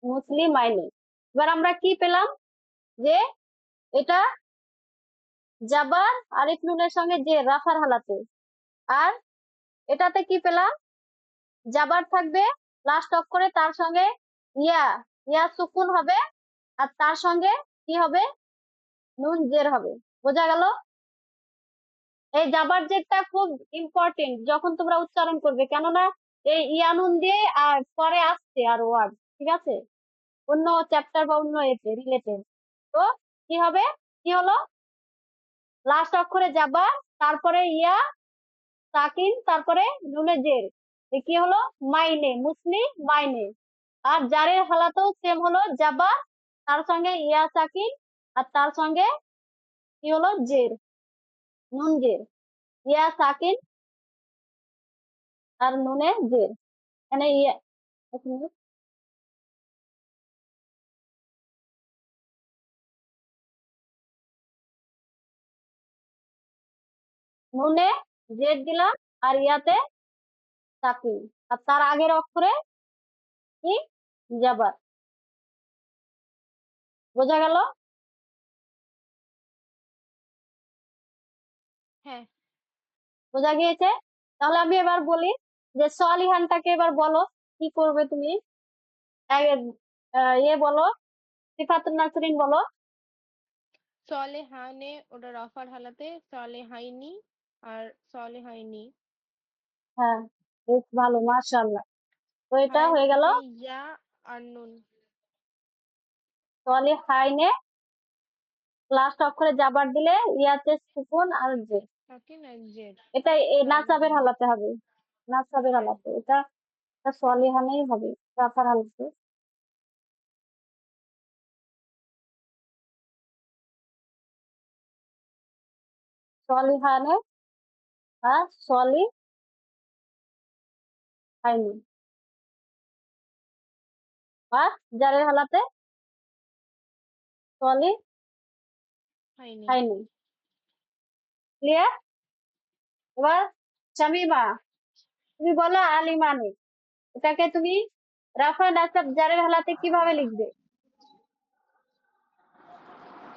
মুসলিম মাইনে। এবার আমরা কি পেলাম, যে এটা জাবার আলিফ নুনের সঙ্গে জের রাফার হালাতে। আর এটাতে কি পেলাম, জাবার থাকবে লাস্ট অক্ষরে, তার সঙ্গে ইয়া, ইয়া সুকুন হবে, আর তার সঙ্গে কি হবে, নুন জের হবে। বোঝা গেল? এই জাবার জেরটা খুব ইম্পর্টেন্ট যখন তোমরা উচ্চারণ করবে, কেননা এই ইয়ানুন দিয়ে আর পরে আসছে আর ওয়ার্ড। ঠিক আছে? অন্য চ্যাপ্টার বা অন্য এতে রিলেটেড। তো কি হবে, কি হলো, লাস্ট অক্ষরে জাবার, তারপরে ইয়া সাকিন, তারপরে নুনে জের। কি হলো, মাইনে, মুসলিম মাইনে। আর জারের হালাতেও সেম হলো, জাবার, তার সঙ্গে ইয়া সাকিন, আর তার সঙ্গে কি হলো, জের, নুন জের। ইয়া সাকিন আর নুনে জের। মানে ইয়া, এক মিনিট। নুনে জের দিলাম, আর ইয়াতে সাকিন, আর তার আগের অক্ষরে কি, জাবার। বোঝা গেল? হ্যাঁ, বোঝা গিয়েছে? তাহলে আমি এবার বলি, যে সলিহানটাকে এবার বলো কি করবে তুমি। ইয়ে বলো, সিফাতুন নাসরিন বলো। সলেহানে ওটা রাফার হালাতে সলেহাইনি আর সলেহাইনি। হ্যাঁ, বেশ ভালো, মাশাআল্লাহ। তো এটা হয়ে গেল। হাইনিতে ইয়া আর নুন। সলিহাইনে লাস্ট অক্ষরে জাবার দিলে ইয়াতে সুকুন আর জে। থাকে না জেড। এটা এই আর নাসাবের হালাতে হবে, নাসাবের হ্যাঁ, হালাতে এটা, এটা সলিহানেই হবে, রাফার হালাতে। সলিহানে আর সলিহাইনি। আর জারের হালাতে সলি হয়নি। হয়নি। ক্লিয়ার? এবার শামিমা, তুমি বলো আলিমানে। এটাকে তুমি রাফা নাসাব জারের হালাতে কিভাবে লিখবে?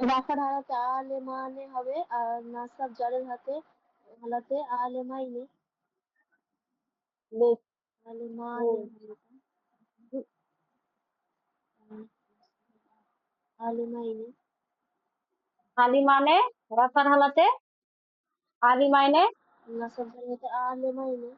রাফার হালাতে আলেমানে হবে আর নাসাব জারের হালাতে আলেমাইনে। বেশ, আলেমানে গুড। হবে এটা। আলেমাইনে। আলিমানে রাফার হালাতে আলিমাইনে। নাসাব জারের হাতে আলেমাইনে।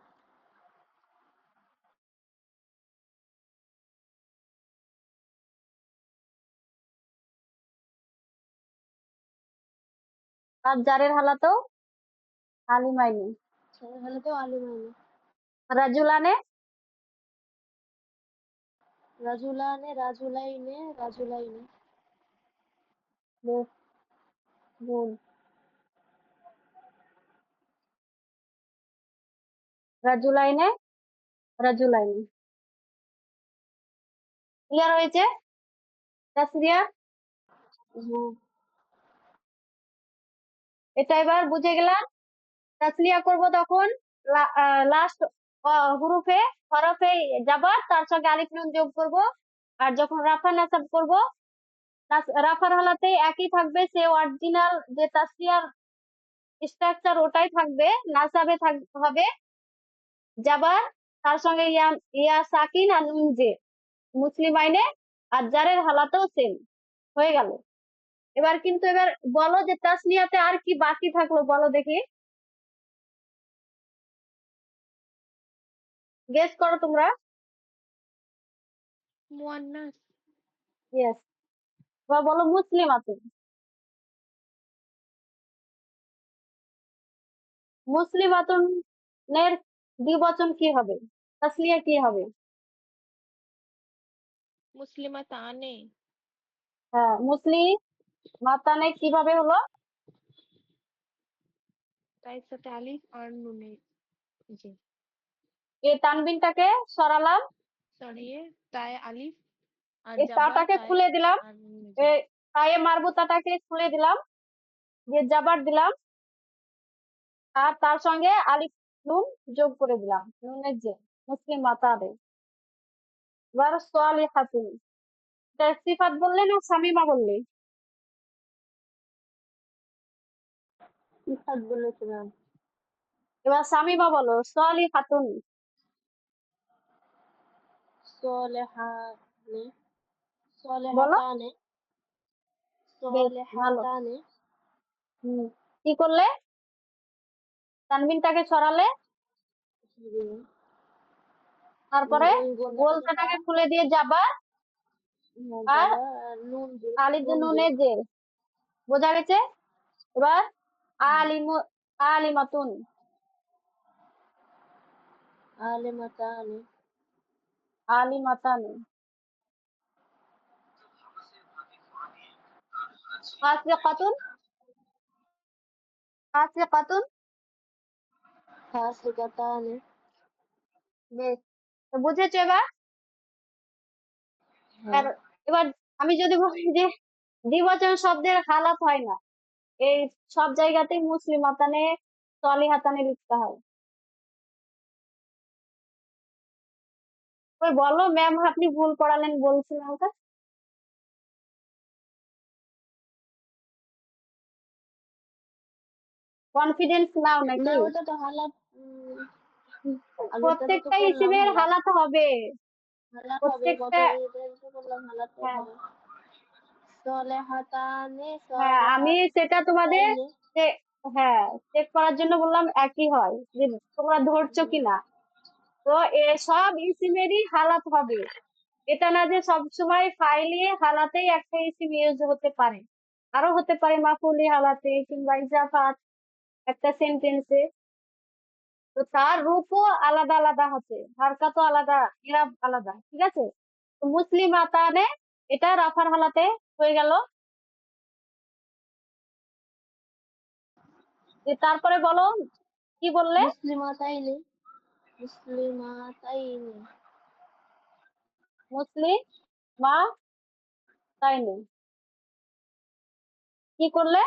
আর জারের হালাতেও আলিমাইনে। জারের হালাতেও আলেমাইনে। রাজুলানে রাজুলানে রাজুলাইনে রাজুলাইনে। বেশ, গুড। রাজুলাইনে রাজুলাইনে। ক্লিয়ার হয়েছে তাসরিয়া? হ্যাঁ। এটা এবার বুঝে গেলাম। তাসরিয়া করব তখন লাস্ট হরফে হরফে যাবার তার সঙ্গে আলিফ নুন যোগ করব। আর যখন রাফা নাসাব করব রাফার হালাতে একই থাকবে, সে অরিজিনাল যে তাসরিয়ার স্ট্রাকচার ওটাই থাকবে। নাসাবে হবে যাবার, তার সঙ্গে ইয়া ইয়া সাকিন আর নুন জে মুসলিম আইনে। আর জারের হালাতেও সেম হয়ে গেল। এবার বলো যে তাসনিয়াতে আর কি বাকি থাকলো, বলো দেখি। গেস করো তোমরা। মুয়ান্নাস। ইয়েস। এবার বলো মুসলিমাতুন। মুসলিমাতুনের দ্বিবচন কি হবে? তাসনিয়া কি হবে? মুসলিমাতানে। হ্যাঁ, মুসলিম মাতানে কিভাবে হলো? তাই সাথে আলিফ আর নুনে জি এই তানবিনটাকে সরালাম, সরিয়ে তাই আলিফ আর এই জাবার তাটাকে তাই খুলে দিলাম, আর নুনে জি। এই তায়ে মারবুতাটাকে খুলে দিলাম, দিয়ে জাবার দিলাম, আর তার সঙ্গে আলিফ নুন যোগ করে দিলাম, নুনের যে মুসলিম মাতানে। এবার সালিহাতুন, এটা সিফাত বললে না শামিমা বললে? ইফাত বলেছিলাম। এবার শামিমা বলো সালিহাতুন। সলেহানে বলো। সলেহাতানে বেশ ভালো। সলেহাতানে। হম, কি করলে? তানবিনটাকে সরালে, তারপরে ওই গোলদাটাকে তা গোলটাকে খুলে দিয়ে যাবা, আর যাবা নুন আলিফ নুন নুনের জের। বোঝা গেছে? এবার আলিমু আলিমাতুন। আলেমাতানে আলিমাতানি। ফাসিকাতুন। ফাসিকাতুন। ফাসিকাতানে। বেশ, তো বুঝেছো এবার? হ্যাঁ। আর এবার আমি যদি বলি যে দ্বিবচন শব্দের হালাত হয় না, এই সব জায়গাতেই মুসলিম হাতানে সলিহাতানে লিখতে হয়। ওই বলো ম্যাম আপনি ভুল পড়ালেন বলছিলেন ওটা। না কনফিডেন্স নাও নাকি? ওটা তো হালাত আগেরটাতে তো প্রত্যেকটা করলাম ইসিমের হালাত। হালাত হবে। হালাত হবে প্রত্যেকটা। গতটাতে তো করলাম হালাতে হ্যাঁ, হবে। সলেহাতানে হ্যাঁ আমি সেটা তোমাদের সলেহাতাইনে। চে- হ্যাঁ, চেক করার জন্য বললাম একই হয়, যে তোমরা ধরছো কিনা। তো সব ইসিমেরই হালাত হবে। এটা না যে সবসময় ফাইলি হালাতেই একটা ইসিম ইউজ হতে পারে, আরো হতে পারে মাফুলি হালাতে কিংবা ইজাফাত একটা সেন্টেন্সে। তো তার রূপও আলাদা আলাদা হচ্ছে, হারকাতও আলাদা, ইরাব আলাদা, ঠিক আছে? তো মুসলিম আতানে এটা রাফার হালাতে হয়ে গেল। যে তারপরে বলো কি বললে? মুসলিমাতাইনে মুসলিমাতাইনে। মুসলিম মা তাইনে। কি করলে?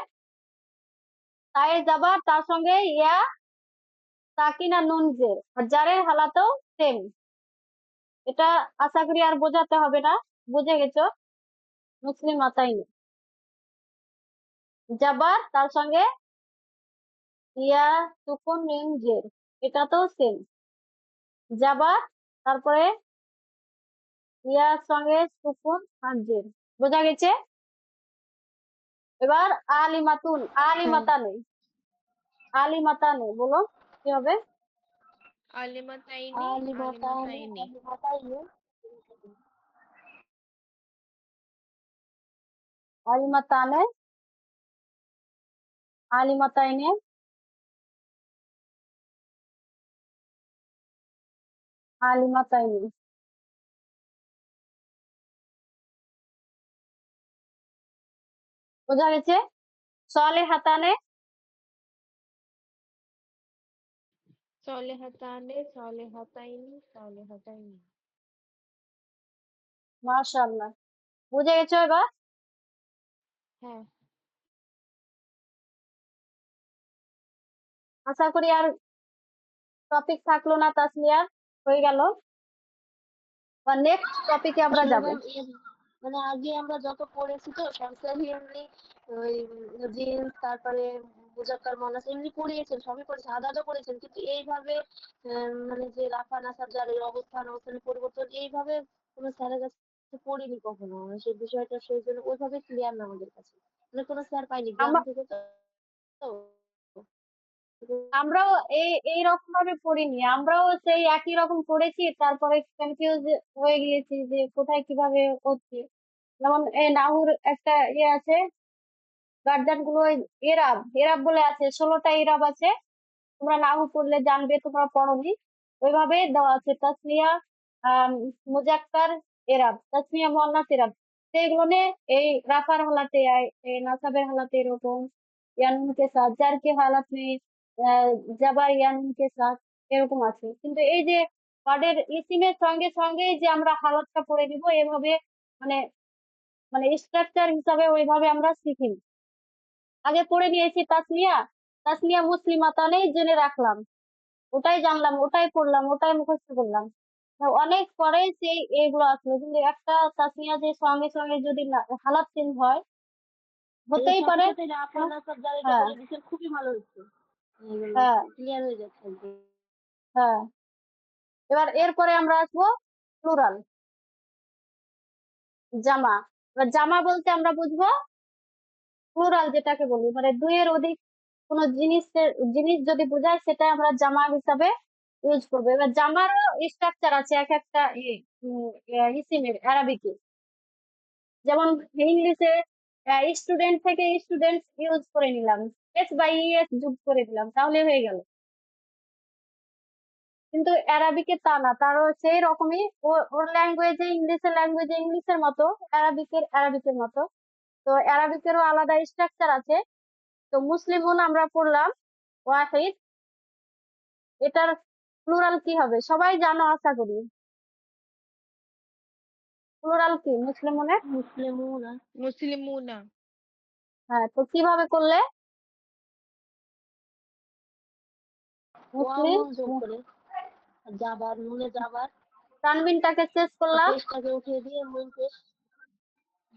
তায়ে যাবার তার সঙ্গে ইয়া সাকিন আর নুন জের আর জারের হালাতেও সেম। এটা আশা করি আর বোঝাতে হবে না, বুঝে গেছো। মুসলিম মাতাইনি যাবার তার সঙ্গে ইয়া সুকুন নুন জের, এটা তো সেম। যাবার তারপরে ইয়ার সঙ্গে সুকুন আর জের, বোঝা গেছে। এবার আলিমাতুন, হ্যাঁ আলিমাতানে, আলিমাতানে বলো কি হবে? আলিমাতাইনি, আলিমাতানি আলিমাতাইনি। আলিমাতাইনি আলিমাতানে, আলিমাতাইনে, আলিমাতাইনি, বোঝা গেছে। সলেহাতানে, সলেহাতানে, সলেহাতাইনি, সলেহাতাইনি। মাশাআল্লাহ, বুঝে গেছো এবার। হ্যাঁ। আশা করি আর টপিক থাকলো না তাসমিয়া, হয়ে গেল। বা নেক্সট টপিকে আমরা আসলে যাব। ম্যাম মানে আগে আমরা যত পড়েছি তো সবসময় এমনি ওই জিন্স তারপরে মুজাক্কার মোনাস এমনি পড়িয়েছেন, সবই পড়েছেন, আদা আদা পড়েছেন, কিন্তু এইভাবে মানে যে রাফা নাসাব জারের অবস্থান অবস্থানের পরিবর্তন এইভাবে কোনো স্যারের কাছে পড়িনি কখনো। সেই বিষয়টা সেই জন্য ওইভাবে ক্লিয়ার না আমাদের কাছে, মানে কোনো স্যার পাইনি গ্রাম আমরা থেকে তো। আমরাও এই রকম ভাবে পড়িনি, আমরাও সেই একই রকম পড়েছি, তারপরে কনফিউজ হয়ে গিয়েছি যে কোথায় কিভাবে হচ্ছে। যেমন এই নাহুর একটা ইয়ে আছে, গার্জিয়ান গুলো এরাব এরাব বলে আছে, 16টা এরাব আছে। তোমরা নাহু পড়লে জানবে, তোমরা পড়োনি। ওইভাবে দেওয়া আছে তাসমিয়া, আহ মুজাক্কার এরাব, তাসমিয়া মুয়ান্নাস এরাব। সেগুলো নিয়ে এই রাফার হালাতে এই নাসাবের হালাতে এরকম, ইয়ানুন কে সাথ, জার के हालत में জাবার ইয়ানুন কে সাথ, এরকম আছে। কিন্তু এই যে ওয়ার্ডের ইসিমের সঙ্গে সঙ্গে যে আমরা হালাতটা পড়ে দিব এভাবে, মানে মানে স্ট্রাকচার হিসাবে ওইভাবে আমরা শিখিনি। আগে পড়ে নিয়েছি তাসমিয়া, তাসমিয়া মুসলিমাতানেই জেনে রাখলাম, ওটাই জানলাম, ওটাই পড়লাম, ওটাই মুখস্থ করলাম। অনেক পরে সেই এগুলো আসলো, কিন্তু একটা তাসমিয়া যে সঙ্গে সঙ্গে যদি হালাত চেঞ্জ হয়, এর হতেই সাথে পারে। সাথে রাফা নাসাব জারিটা হ্যাঁ, বলে দিচ্ছেন, খুবই ভালো হচ্ছে, হ্যাঁ, ক্লিয়ার হয়ে যাচ্ছে একদম। হ্যাঁ। এবার এরপরে আমরা আসবো প্লুরাল, জামা। এবার জামা বলতে আমরা বুঝবো প্লুরাল যেটাকে বলি, মানে দুইয়ের অধিক কোনো জিনিস যদি বোঝায় সেটা আমরা জামা হিসাবে ইউজ করবো। এবার জামারও স্ট্রাকচার আছে এক একটা ইসিমের আরবিকে। যেমন ইংলিশে স্টুডেন্ট থেকে স্টুডেন্ট ইউজ করে নিলাম, এস বাই এস যোগ করে দিলাম, তাহলে হয়ে গেল। কিন্তু অ্যারাবিকে তা না, তারও সেই রকমই, ওর ল্যাঙ্গুয়েজে ইংলিশের মতো, অ্যারাবিকের মতো। তো অ্যারাবিকেরও আলাদা স্ট্রাকচার আছে। তো মুসলিমুন আমরা পড়লাম ওয়াহিদ, এটার প্লুরাল কি হবে সবাই জানো আশা করি। প্লুরাল কি মুসলিমুনের? মুসলিমুনা মুসলিমুনা। হ্যাঁ, তো কিভাবে করলে? ওয়াও মুসলিম, নুন যোগ করে, যাবার নুনে যাবার, তানবিনটাকে শেষ আর করলাম, পেস্টটাকে উঠিয়ে দিয়ে নুন পেস্ট।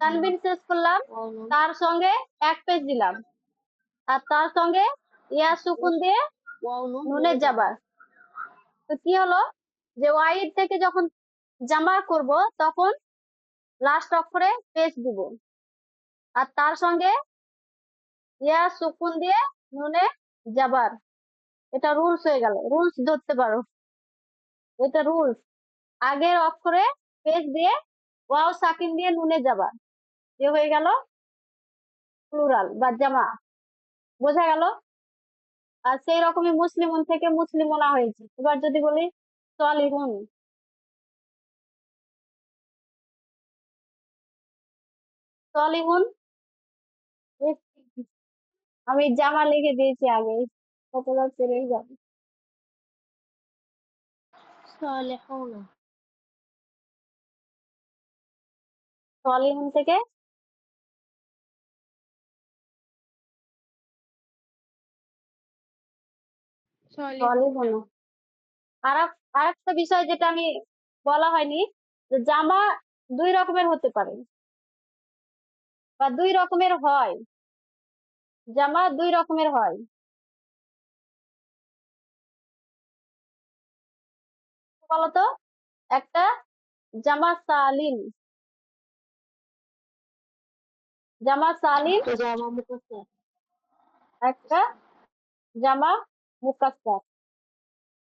তানবিন শেষ করলাম, ওয়াও নুন তার সঙ্গে এক পেজ দিলাম, আর তার সঙ্গে ইয়া সুকুন দিয়ে ওয়াও নুন নুনে নুনে যাবার। যাবার। তো কি হলো, যে ওয়াইড থেকে যখন জামা করব তখন লাস্ট অক্ষরে পেজ দিব, আর তার সঙ্গে ইয়া সুকুন দিয়ে নুনে যাবার। এটা রুলস হয়ে গেল, রুলস ধরতে পারো, এটা রুলস। আগের অক্ষরে পেজ দিয়ে ওয়াও সাকিন দিয়ে নুনে যাবার, এ হয়ে গেল প্লুরাল বা জামা, বোঝা গেল। আর সেই রকমই মুসলিমুন থেকে মুসলিমুনা হয়েছে। এবার যদি বলি সলিহুন, সলিহুন, আমি জামা লিখে দিয়েছি আগে, কতবার চলেই যাবে। সালেহুনা সলিহুন থেকে সলিহুন্না। সলিহুনা। আরেকটা বিষয় যেটা আমি বলা হয়নি, যে জামা দুই রকমের হতে পারে বা দুই রকমের হয়। জামা দুই রকমের হয়। বলতো, একটা জামা সালিম, জামা সালিম, একটা জামা মুখস্থ। একটা জামা মুকাসসার।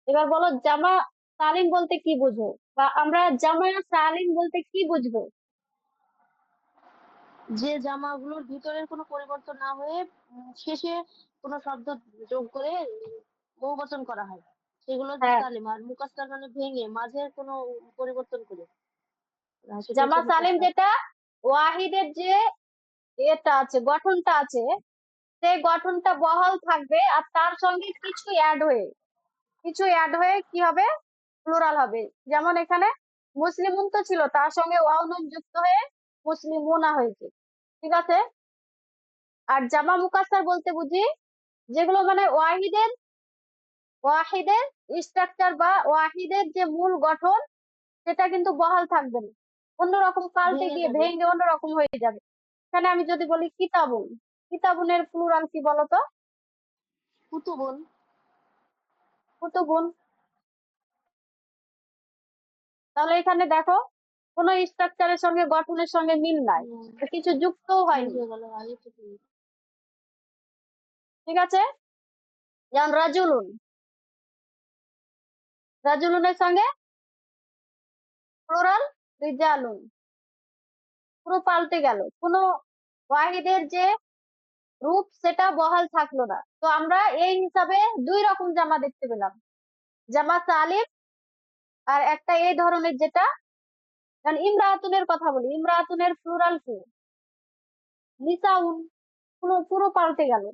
এবার বলো জামা সালিম বলতে কি বুঝো, বা আমরা জামা সালিম বলতে কি বুঝবো? যে জামাগুলোর ভিতরের কোনো পরিবর্তন না হয়ে শেষে কোনো শব্দ যোগ করে বহুবচন করা হয়, সেগুলো হ্যাঁ, সালিম। আর মুকাসসার মানে ভেঙে মাঝের কোনো পরিবর্তন করে, সেটা জামা হচ্ছে সালিম মুকাসসার। যেটা ওয়াহিদের যে এটা আছে, গঠনটা আছে, সেই গঠনটা বহাল থাকবে আর তার সঙ্গে কিছু অ্যাড হয়ে কি হবে, প্লুরাল হবে। যেমন এখানে মুসলিমুন তো ছিল, তার সঙ্গে ওয়াও নুন যুক্ত হয়ে মুসলিমুনা হয়েছে। ঠিক আছে। আর জামা মুকাসসার বলতে বুঝি যেগুলো মানে ওয়াহিদের স্ট্রাকচার বা ওয়াহিদের যে মূল গঠন, সেটা কিন্তু বহাল থাকবে না, অন্যরকম পাল্টে ভেঙে গিয়ে যাবে। ভেঙে অন্যরকম হয়ে যাবে। এখানে আমি যদি বলি কিতাবুন, কিতাবুনের প্লুরাল কি বলতো? কুতুবুন। কুতুবুন। তাহলে এখানে দেখো, কোন স্ট্রাকচারের সঙ্গে গঠনের সঙ্গে মিল নাই, আর কিছু যুক্তও হয়নি। বুঝে গেল আগে থেকে। ঠিক আছে। যেমন রাজুলুন, রাজুলুনের সঙ্গে প্লুরাল রিজালুন, পুরো পাল্টে গেল, কোন ওয়াহিদের যে রূপ সেটা বহাল থাকলো না। তো আমরা এই হিসাবে দুই রকম জামা দেখতে পেলাম, জামা সালিম আর একটা এই ধরনের যেটা, কারণ ইমরাতুনের কথা বলি, ইমরাতুনের প্লুরাল কি? নিসাউন। পুরো পুরো পাল্টে গেল,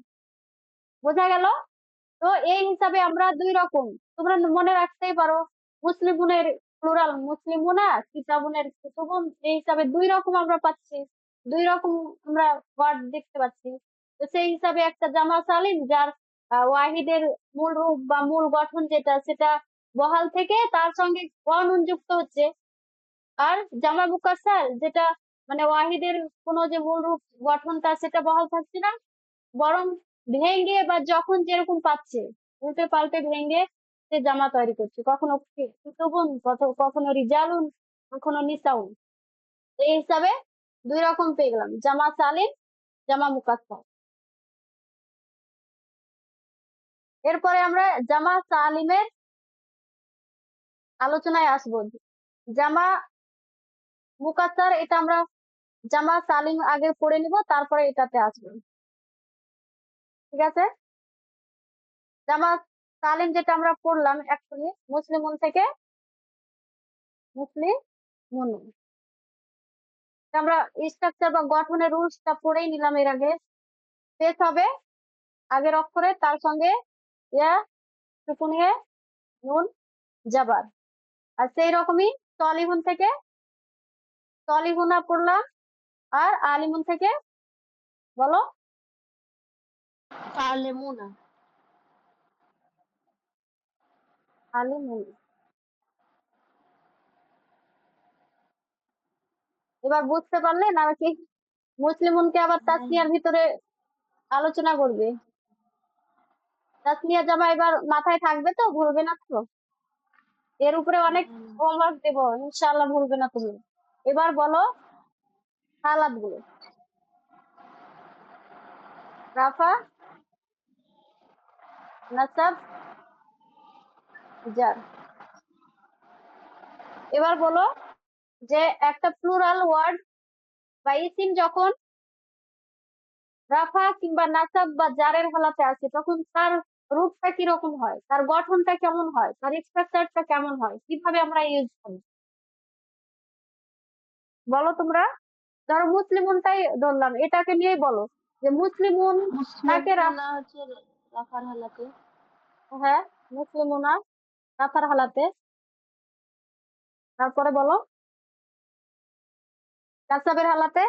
বোঝা গেল? তো এই হিসাবে আমরা দুই রকম, তোমরা মনে রাখতেই পারো, মুসলিমুনের প্লুরাল মুসলিমুনা, কিতাবুনের কুতুবুন, এই হিসাবে দুই রকম আমরা পাচ্ছি, দুই রকম আমরা ওয়ার্ড দেখতে পাচ্ছি। তো সেই হিসাবে একটা জামা সালিম যার ওয়াহিদের মূল রূপ বা মূল গঠন যেটা, সেটা বহাল থেকে তার সঙ্গে অনুন যুক্ত হচ্ছে। আর জামা মুকাসসার যেটা মানে ওয়াহিদের কোনো যে মূল রূপ গঠনটা সেটা বহাল থাকছে না, বরং ভেঙে বা যখন যেরকম পাচ্ছে উল্টে পাল্টে ভেঙে সে জামা তৈরি করছে, কখনো কুতুবুন, কখনো রিজালুন, কখনো নিসাউন। তো এই হিসাবে দুই রকম পেয়ে গেলাম, জামা সালিম, জামা মুকাসসার। এরপরে আমরা জামা সালিমের আলোচনায় আসবো। জামা মুকাসসার এটা আমরা জামা সালিম আগে পড়ে নিব, তারপরে এটাতে আসবো। ঠিক আছে। জামা সালিম যেটা আমরা পড়লাম এক্ষুনি, মুসলিমুন থেকে মুসলিমুন, আমরা স্ট্রাকচার বা গঠনের রুলসটা পড়েই নিলাম এর আগে। পেশ হবে আগের অক্ষরে, তার সঙ্গে ইয়া, সুকুন ইয়ে, নুন, জাবার। আর সেই রকমই সলিহুন থেকে সলিহুনা পড়লাম, আর আলিমুন থেকে বলো আলেমুনা। আলিমুন। এবার বুঝতে পারলে নাকি মুসলিমুনকে আবার হ্যাঁ, তাসনিয়ার ভিতরে আলোচনা করবে? তাসনিয়া জামা এবার মাথায় থাকবে তো, ভুলবে না তো? এর উপরে অনেক হোমওয়ার্ক দেবো, ইনশাআল্লাহ ভুলবে না তুমি। এবার বলো হালাত গুলো, রাফা, নাসাব, জার। এবার বলো যে একটা প্লুরাল ওয়ার্ড বা ইসিম যখন রাফা কিংবা নাসাব বা জারের হালাতে আসে, তখন তার রূপটা কিরকম হয়, তার গঠনটা কেমন হয়, তার স্ট্রাকচারটা কেমন হয়, কিভাবে আমরা ইউজ করি, বলো তোমরা। ধরো মুসলিমুনটাই ধরলাম, এটাকে নিয়েই বলো যে মুসলিমুন তাকে মুসলিমুনা হচ্ছে রাখার হালাতে। হ্যাঁ, মুসলিমুনা রাফার হালাতে। তারপরে বলো নাসাবের হালাতে।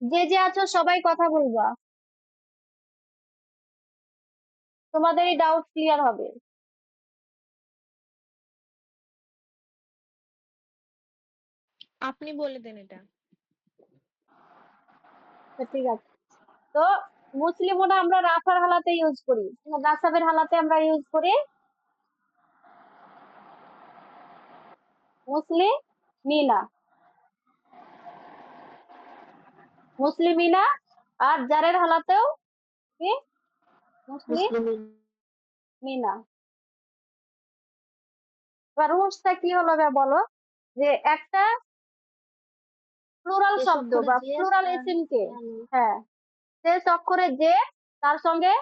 যে যে আছো সবাই কথা বলবা। তোমাদেরই ডাউট ক্লিয়ার হবে। আপনি বলে দেন এটা। ঠিক আছে। তো মুসলিমুনা আমরা রাফার হালাতে ইউজ করি, নাসাবের হালাতে আমরা ইউজ করি মুসলিমিনা। মুসলিমিনা। আর জারের হালাতেও কি মুসলিমিন। মুসলিমিনা। এবার রুলসটা কি হলো বলো, যে একটা প্লুরাল শেষ শব্দ অক্ষরে বা যে প্লুরাল তার ইসিমকে, ইয়ানুন। হ্যাঁ, শেষ অক্ষরে যে, তার সঙ্গে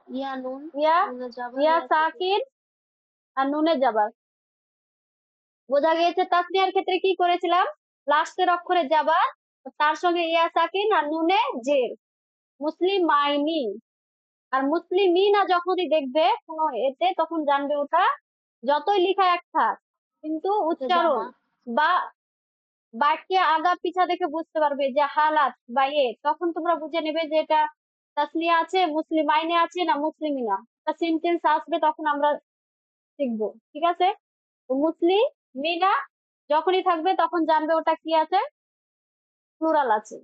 ইয়ানুন, ইয়া, নুনে যাবার, ইয়া ইয়া সাকিন। সাকিন আর নুনে যাবার। বোঝা গিয়েছে? তাসনিয়ার ক্ষেত্রে কি করেছিলাম, লাস্টের অক্ষরে যাবার, তার সঙ্গে ইয়া সাকিন আর নুনে জের, মুসলিমাইনি। আর মুসলিমিনা যখনই দেখবে কোনো এতে, তখন জানবে ওটা যতই লিখা এক থাক, কিন্তু এটা উচ্চারণ জামা। বা বাক্যে আগা পিছা দেখে বুঝতে পারবে যে হালাত বা তখন তোমরা বুঝে নেবে যে এটা তাসনিয়া আছে, মুসলিমাইনে আছে না মুসলিমিনা। একটা সেন্টেন্স আসবে তখন আমরা শিখবো, ঠিক আছে? তো মুসলিমিনা যখনই থাকবে তখন জানবে ওটা কি আছে, প্লুরাল আছে।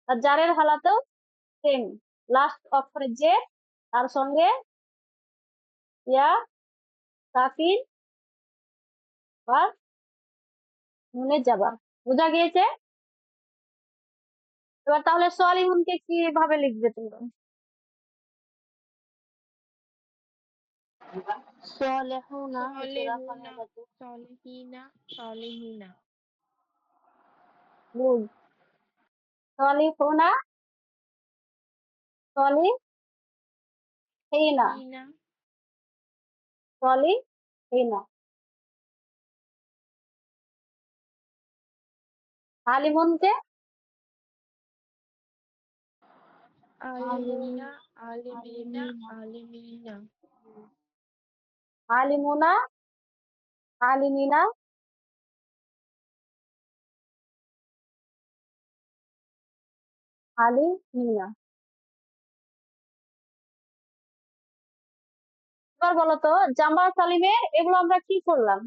আর জারের হালাতেও সেম, লাস্ট অক্ষরে যে, তার সঙ্গে ইয়া সাকিন বা নুনে যাবা। বোঝা গিয়েছে? এবার তাহলে সলিহুনকে কিভাবে লিখবে তোমরা? সালেহুনা হচ্ছে রাফা সলেহুনা, নাজাতে। সলেহিনা, সলেহিনা। গুড। সলিহুনা, সলিহিনা, হিনা, সলিহিনা। আলিমুনকে আলিমুনা, আলিমিন, আলিমিনা, আলিমিনা। আলিমিনা। আলিমুনা, আলিমিনা, আলিমিনা। এবার বলো তো, জামা সালিমের এগুলো আমরা কি করলাম,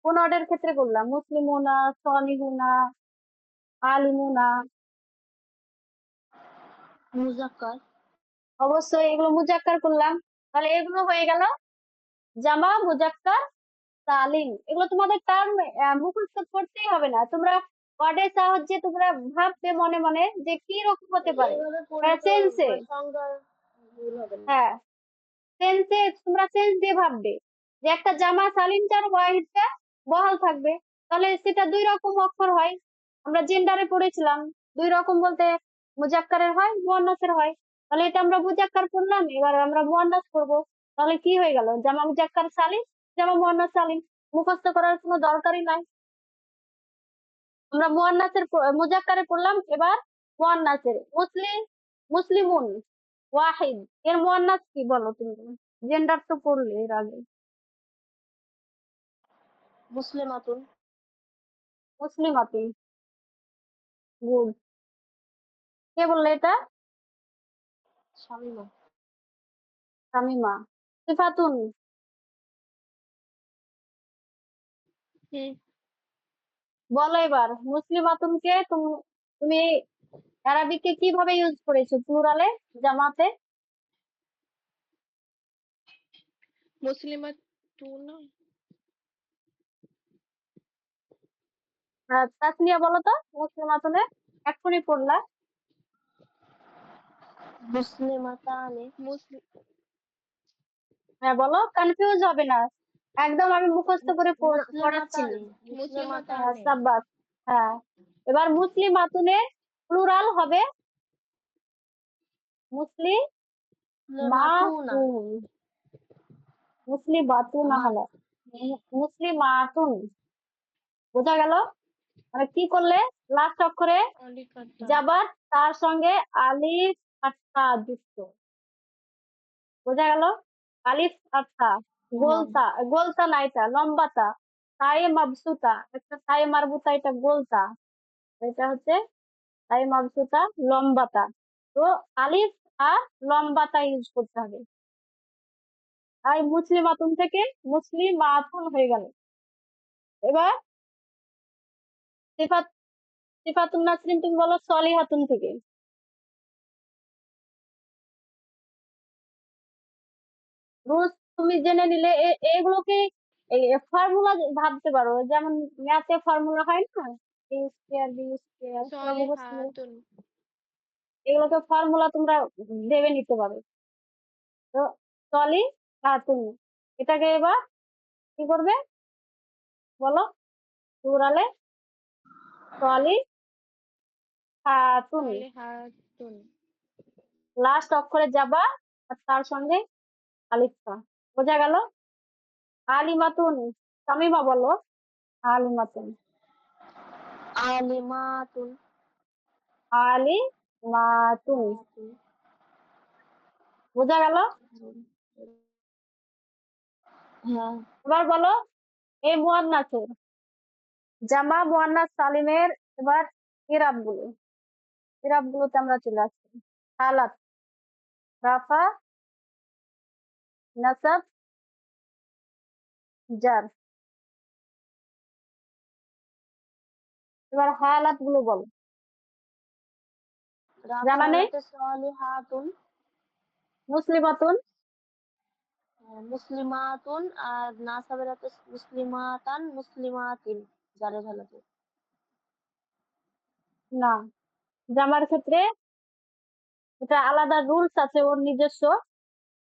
কোন অর্ডার ক্ষেত্রে করলাম? মুসলিমুনা, সলিহুনা, আলিমুনা। মুজাক্কার। অবশ্যই এগুলো মুজাক্কার করলাম। তাহলে এগুলো হয়ে গেল জামা মুজাক্কার সালিম। এগুলো তোমাদের টার্ম মুখস্থ করতেই হবে না, তোমরা ওয়ার্ডের সাহায্যে তোমরা ভাববে মনে মনে যে কি রকম হতে পারে এইভাবে পড়লে তো সেন্সে। মানে সংজ্ঞার ভুল হবে না। হ্যাঁ, সেন্সে তোমরা সেন্স দিয়ে ভাববে যে একটা জামা সালিমটার ওয়াহিদটা বহাল থাকবে, তাহলে সেটা দুই রকম অক্ষর হয়। আমরা জেন্ডারে পড়েছিলাম, দুই রকম বলতে মুজাক্কারের হয়, মুয়ান্নাসের হয়। তাহলে এটা আমরা মুজাক্কার করলাম, এবার আমরা মুয়ান্নাস করবো। তাহলে কি হয়ে গেল, জামা মুজাক্কার সালিম, জামা মুয়ান্নাস সালিম। মুখস্থ করার কোনো দরকারই নাই। আমরা মুজাক্কারে পড়লাম, এবার মুয়ান্নাসের মুসলিমুন ওয়াহিদ, এর মুয়ান্নাস কি বলো তুমি? জেন্ডার তো পড়লে এর আগে। মুসলিমাতুন। মুসলিমাতুন। গুড। কে বললে এটা? শামিমা। তামিমা। সিফাতুন। হুম। বলো এবার, মুসলিমাতুনকে তুমি আরবিকে কিভাবে ইউজ করেছো প্লুরালে, জামাতে? মুসলিমাতুনা, তাসনিয়া বলো তো মুসলিমাতুনে, এক্ষুনি পড়লা। মুসলিমাতানে। মুসলি হ্যাঁ বলো, কনফিউজ হবে না, একদম আমি মুখস্থ করে পড়াচ্ছি না। মুসলিমাতানে। মুসলিমাতানে। মুসলিমাতানে। সাব্বাস। হ্যাঁ, এবার মুসলিমাতুনের প্লুরাল হবে মুসলিমাতুনা। মুসলিমাতুন। মুসলিমাতুন না আমার। হলো মুসলিমাতুন। বোঝা গেল? মানে কি করলে, লাস্ট অক্ষরে অলিকাতা। যাবার, তার সঙ্গে আলিফ আর তা যুক্ত। বোঝা গেল? আলিফ আর তা, ইমাম। গোলতা, গোলতা না, এটা লম্বাতা। তায়ে মাবসুতা, একটা তায়ে মারবুতা, এটা গোলতা, এটা হচ্ছে তায়ে মাবসুতা লম্বাতা। তো আলিফ আর লম্বাতা ইউজ করতে হবে। আর মুসলিমাতুন থেকে মুসলিমাতুন হয়ে গেল। এবার সিফাত সিফাতুন নাসরিন তুমি বলো সলিহাতুন থেকে। রুলস তুমি জেনে নিলে এগুলোকে ফর্মুলা ভাবতে পারো, যেমন ম্যাথে ফর্মুলা হয় না, এ স্কয়ার বি স্কয়ার, এগুলো মুখস্থ করে সলিহাতুন। এগুলোকে ফর্মুলা তোমরা ভেবে নিতে পারো। তো সলিহাতুন, এটাকে এবার কি করবে বলো, প্লুরালে সলিহাতুন, সলিহাতুন। লাস্ট অক্ষরে যাবা আর তার সঙ্গে আলিফা। বোঝা গেল? আলিমাতুন, তামিমা বলো আলিমাতুন। আলিমাতুন। আলিমাতুন, বোঝা গেল? হ্যাঁ। এবার বলো এই মুয়ান্নাসের, জামা মুয়ান্নাস সালিমের এবার ইরাবগুলোতে আমরা চলে আসছি। হালাত, রাফা, নাসাব, জার। এবার হালাত গুলো বলো। রাফা জানা নেই? হলাতে সলিহাতুন, মুসলিমাতুন, মুসলিমাতুন, আর নাসাবের হাতে মুসলিমাতান, মুসলিমাতিন, জারের হালাতে। না, জামার ক্ষেত্রে এটা আলাদা রুলস আছে ওর নিজস্ব।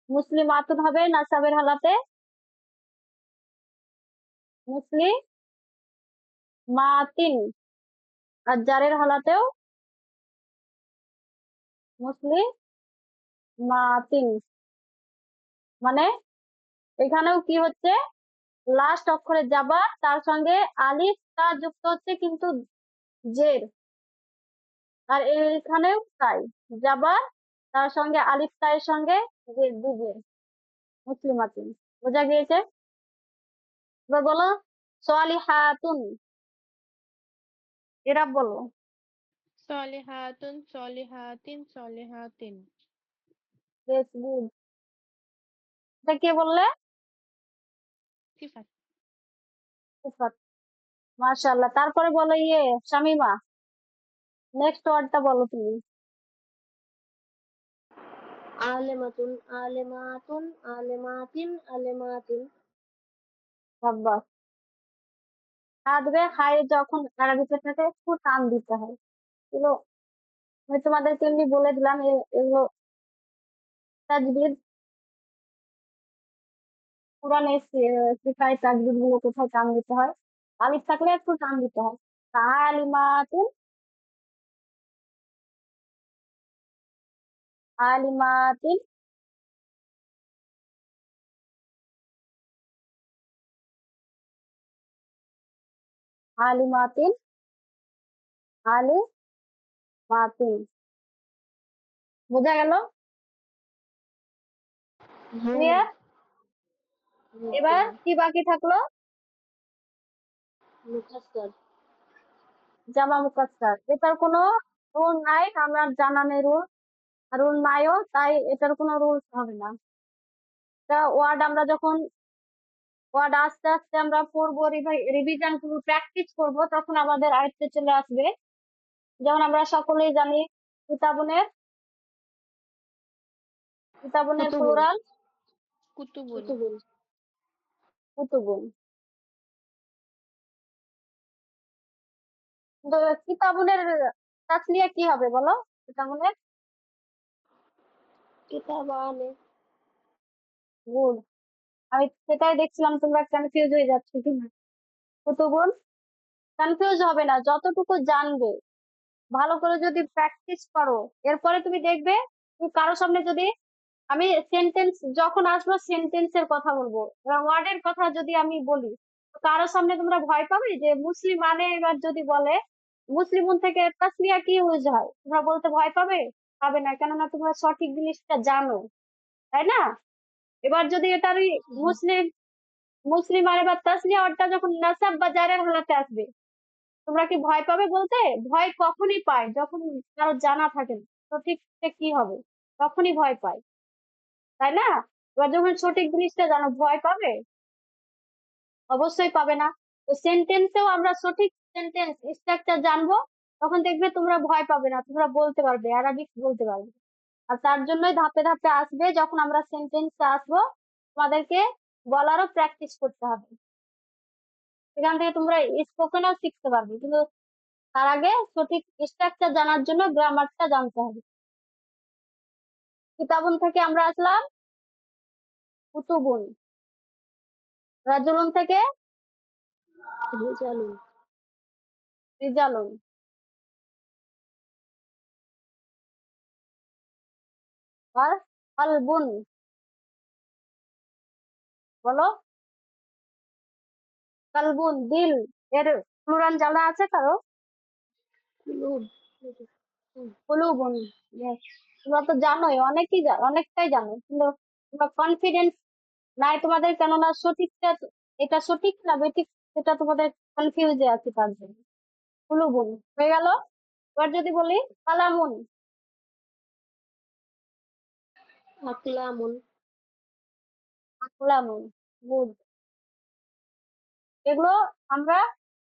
মুসলিমাতুন হবে নাসাবের হালাতে, মুসলিমাতিন, আর জারের হালাতেও মুসলিমাতিন। মানে এখানেও কি হচ্ছে, লাস্ট অক্ষরে যাবা তার সঙ্গে আলিফ তা যুক্ত হচ্ছে কিন্তু জের, আর এখানেও তাই, যাবা তার সঙ্গে আলিফ তা এর সঙ্গে জের, দুজের, মুসলিমাতিন। বোঝা গিয়েছে? এবার বলো সলিহাতুন, এরা বলো। সলিহাতুন, সলিহাতিন, সলিহাতিন। বেশ গুড। এটা কে বললে? সিফাত। সিফাত। মাশাআল্লাহ। তারপরে বলো শামিমা, নেক্সট ওয়ার্ডটা বলো তুমি। আলেমাতুন, আলেমাতুন, আলেমাতিন, আলেমাতিন। সাব্বাস। হাতবে হায়ে যখন আরবিতে থাকে একটু টান দিতে হয়। এগুলো আমি তোমাদেরকে এমনি বলে দিলাম, এগুলো তাজবিদ কোরআনে শেখায় তাজবিদ গুলো কোথায় টান দিতে হয়। আলিফ থাকলে একটু টান দিতে হয়। আলিমাতুন, আলিমাতিন, আলিমাতিন, আলিমাতিন। বোঝা গেল? হ্যাঁ, ক্লিয়ার? বুঝতে এবার পারছি। কি বাকি থাকলো? মুখাস্সার। জামা মুকাসসার, এটার কোনো রুল নাই, আমার জানা নেই রুল, রুল নাইও, তাই এটার কোনো রুলস হবে না। তা আমরা যখন ওয়ার্ড আস্তে আস্তে আমরা পড়বো, রিভিশন করবো, প্র্যাকটিস করবো, তখন আমাদের আয়ত্তে চলে আসবে। যেমন আমরা সকলেই জানি কিতাবুনের কুতুবুন, প্লুরাল কুতুবুন। কুতুবুন। কুতুবুন। কিন্তু কিতাবুনের তাসনিয়া কি হবে বলো? কিতাবুনের কিতাবানে। গুড। আমি সেটাই দেখছিলাম তোমরা কনফিউজ হয়ে যাচ্ছ কিনা। কুতুবুন, কনফিউজ হবে না, যতটুকু জানবে ভালো করে যদি প্র্যাকটিস করো, এরপরে তুমি দেখবে তুমি কারো সামনে যদি, আমি সেন্টেন্স যখন আসবো সেন্টেন্সের কথা বলবো, এবার ওয়ার্ডের কথা যদি আমি বলি, তো কারো সামনে তোমরা ভয় পাবে যে মুসলিম মানে, এবার যদি বলে মুসলিমুন থেকে তাসমিয়া কি ইউজ হয়, তোমরা বলতে ভয় পাবে? পাবে না, কেননা তোমরা সঠিক জিনিসটা জানো, তাই না? এবার যদি এটা আমি মুসলিম মুসলিম মানে বা তাসমিয়া ওয়ার্ডটা যখন নাসাব বা জারের হালাতে আসবে, তোমরা কি ভয় পাবে বলতে? ভয় কখনই পায় যখন কারো জানা থাকে না সঠিক কি হবে, তখনই ভয় পায়, তাই না? এবার যখন সঠিক জিনিসটা জানো, ভয় পাবে? অবশ্যই পাবে না। তো সেন্টেন্সেও আমরা সঠিক সেন্টেন্স স্ট্রাকচার জানবো, তখন দেখবে তোমরা ভয় পাবে না, তোমরা বলতে পারবে, অ্যারাবিক বলতে পারবে। আর তার জন্যই ধাপে ধাপে আসবে, যখন আমরা সেন্টেন্সে আসবো তোমাদেরকে বলারও প্র্যাকটিস করতে হবে। সেখান থেকে তোমরা স্পোকেনও শিখতে পারবে, কিন্তু তার আগে সঠিক স্ট্রাকচার জানার জন্য গ্রামারটা জানতে হবে। কিতাবুন থেকে আমরা আসলাম কুতুবুন, রাজুলুন থেকে রেজালুন। রিজালুন, আর কলবুন। বলো, কলবুন দিল, এর প্লুরাল জানা আছে কারো? কুলুব। কুলুবুন। Yes. তোমরা তো জানোই, অনেকটাই জানো, কিন্তু তোমরা কনফিডেন্স নাই তোমাদের, কেননা সঠিকটা এটা সঠিক না বেঠিক সেটা তোমাদের কনফিউজে আছে, তার জন্য। কুলুবুন হয়ে গেল। এবার যদি বলি কালামুন, আকলামুন। আকলামুন, গুড। এগুলো আমরা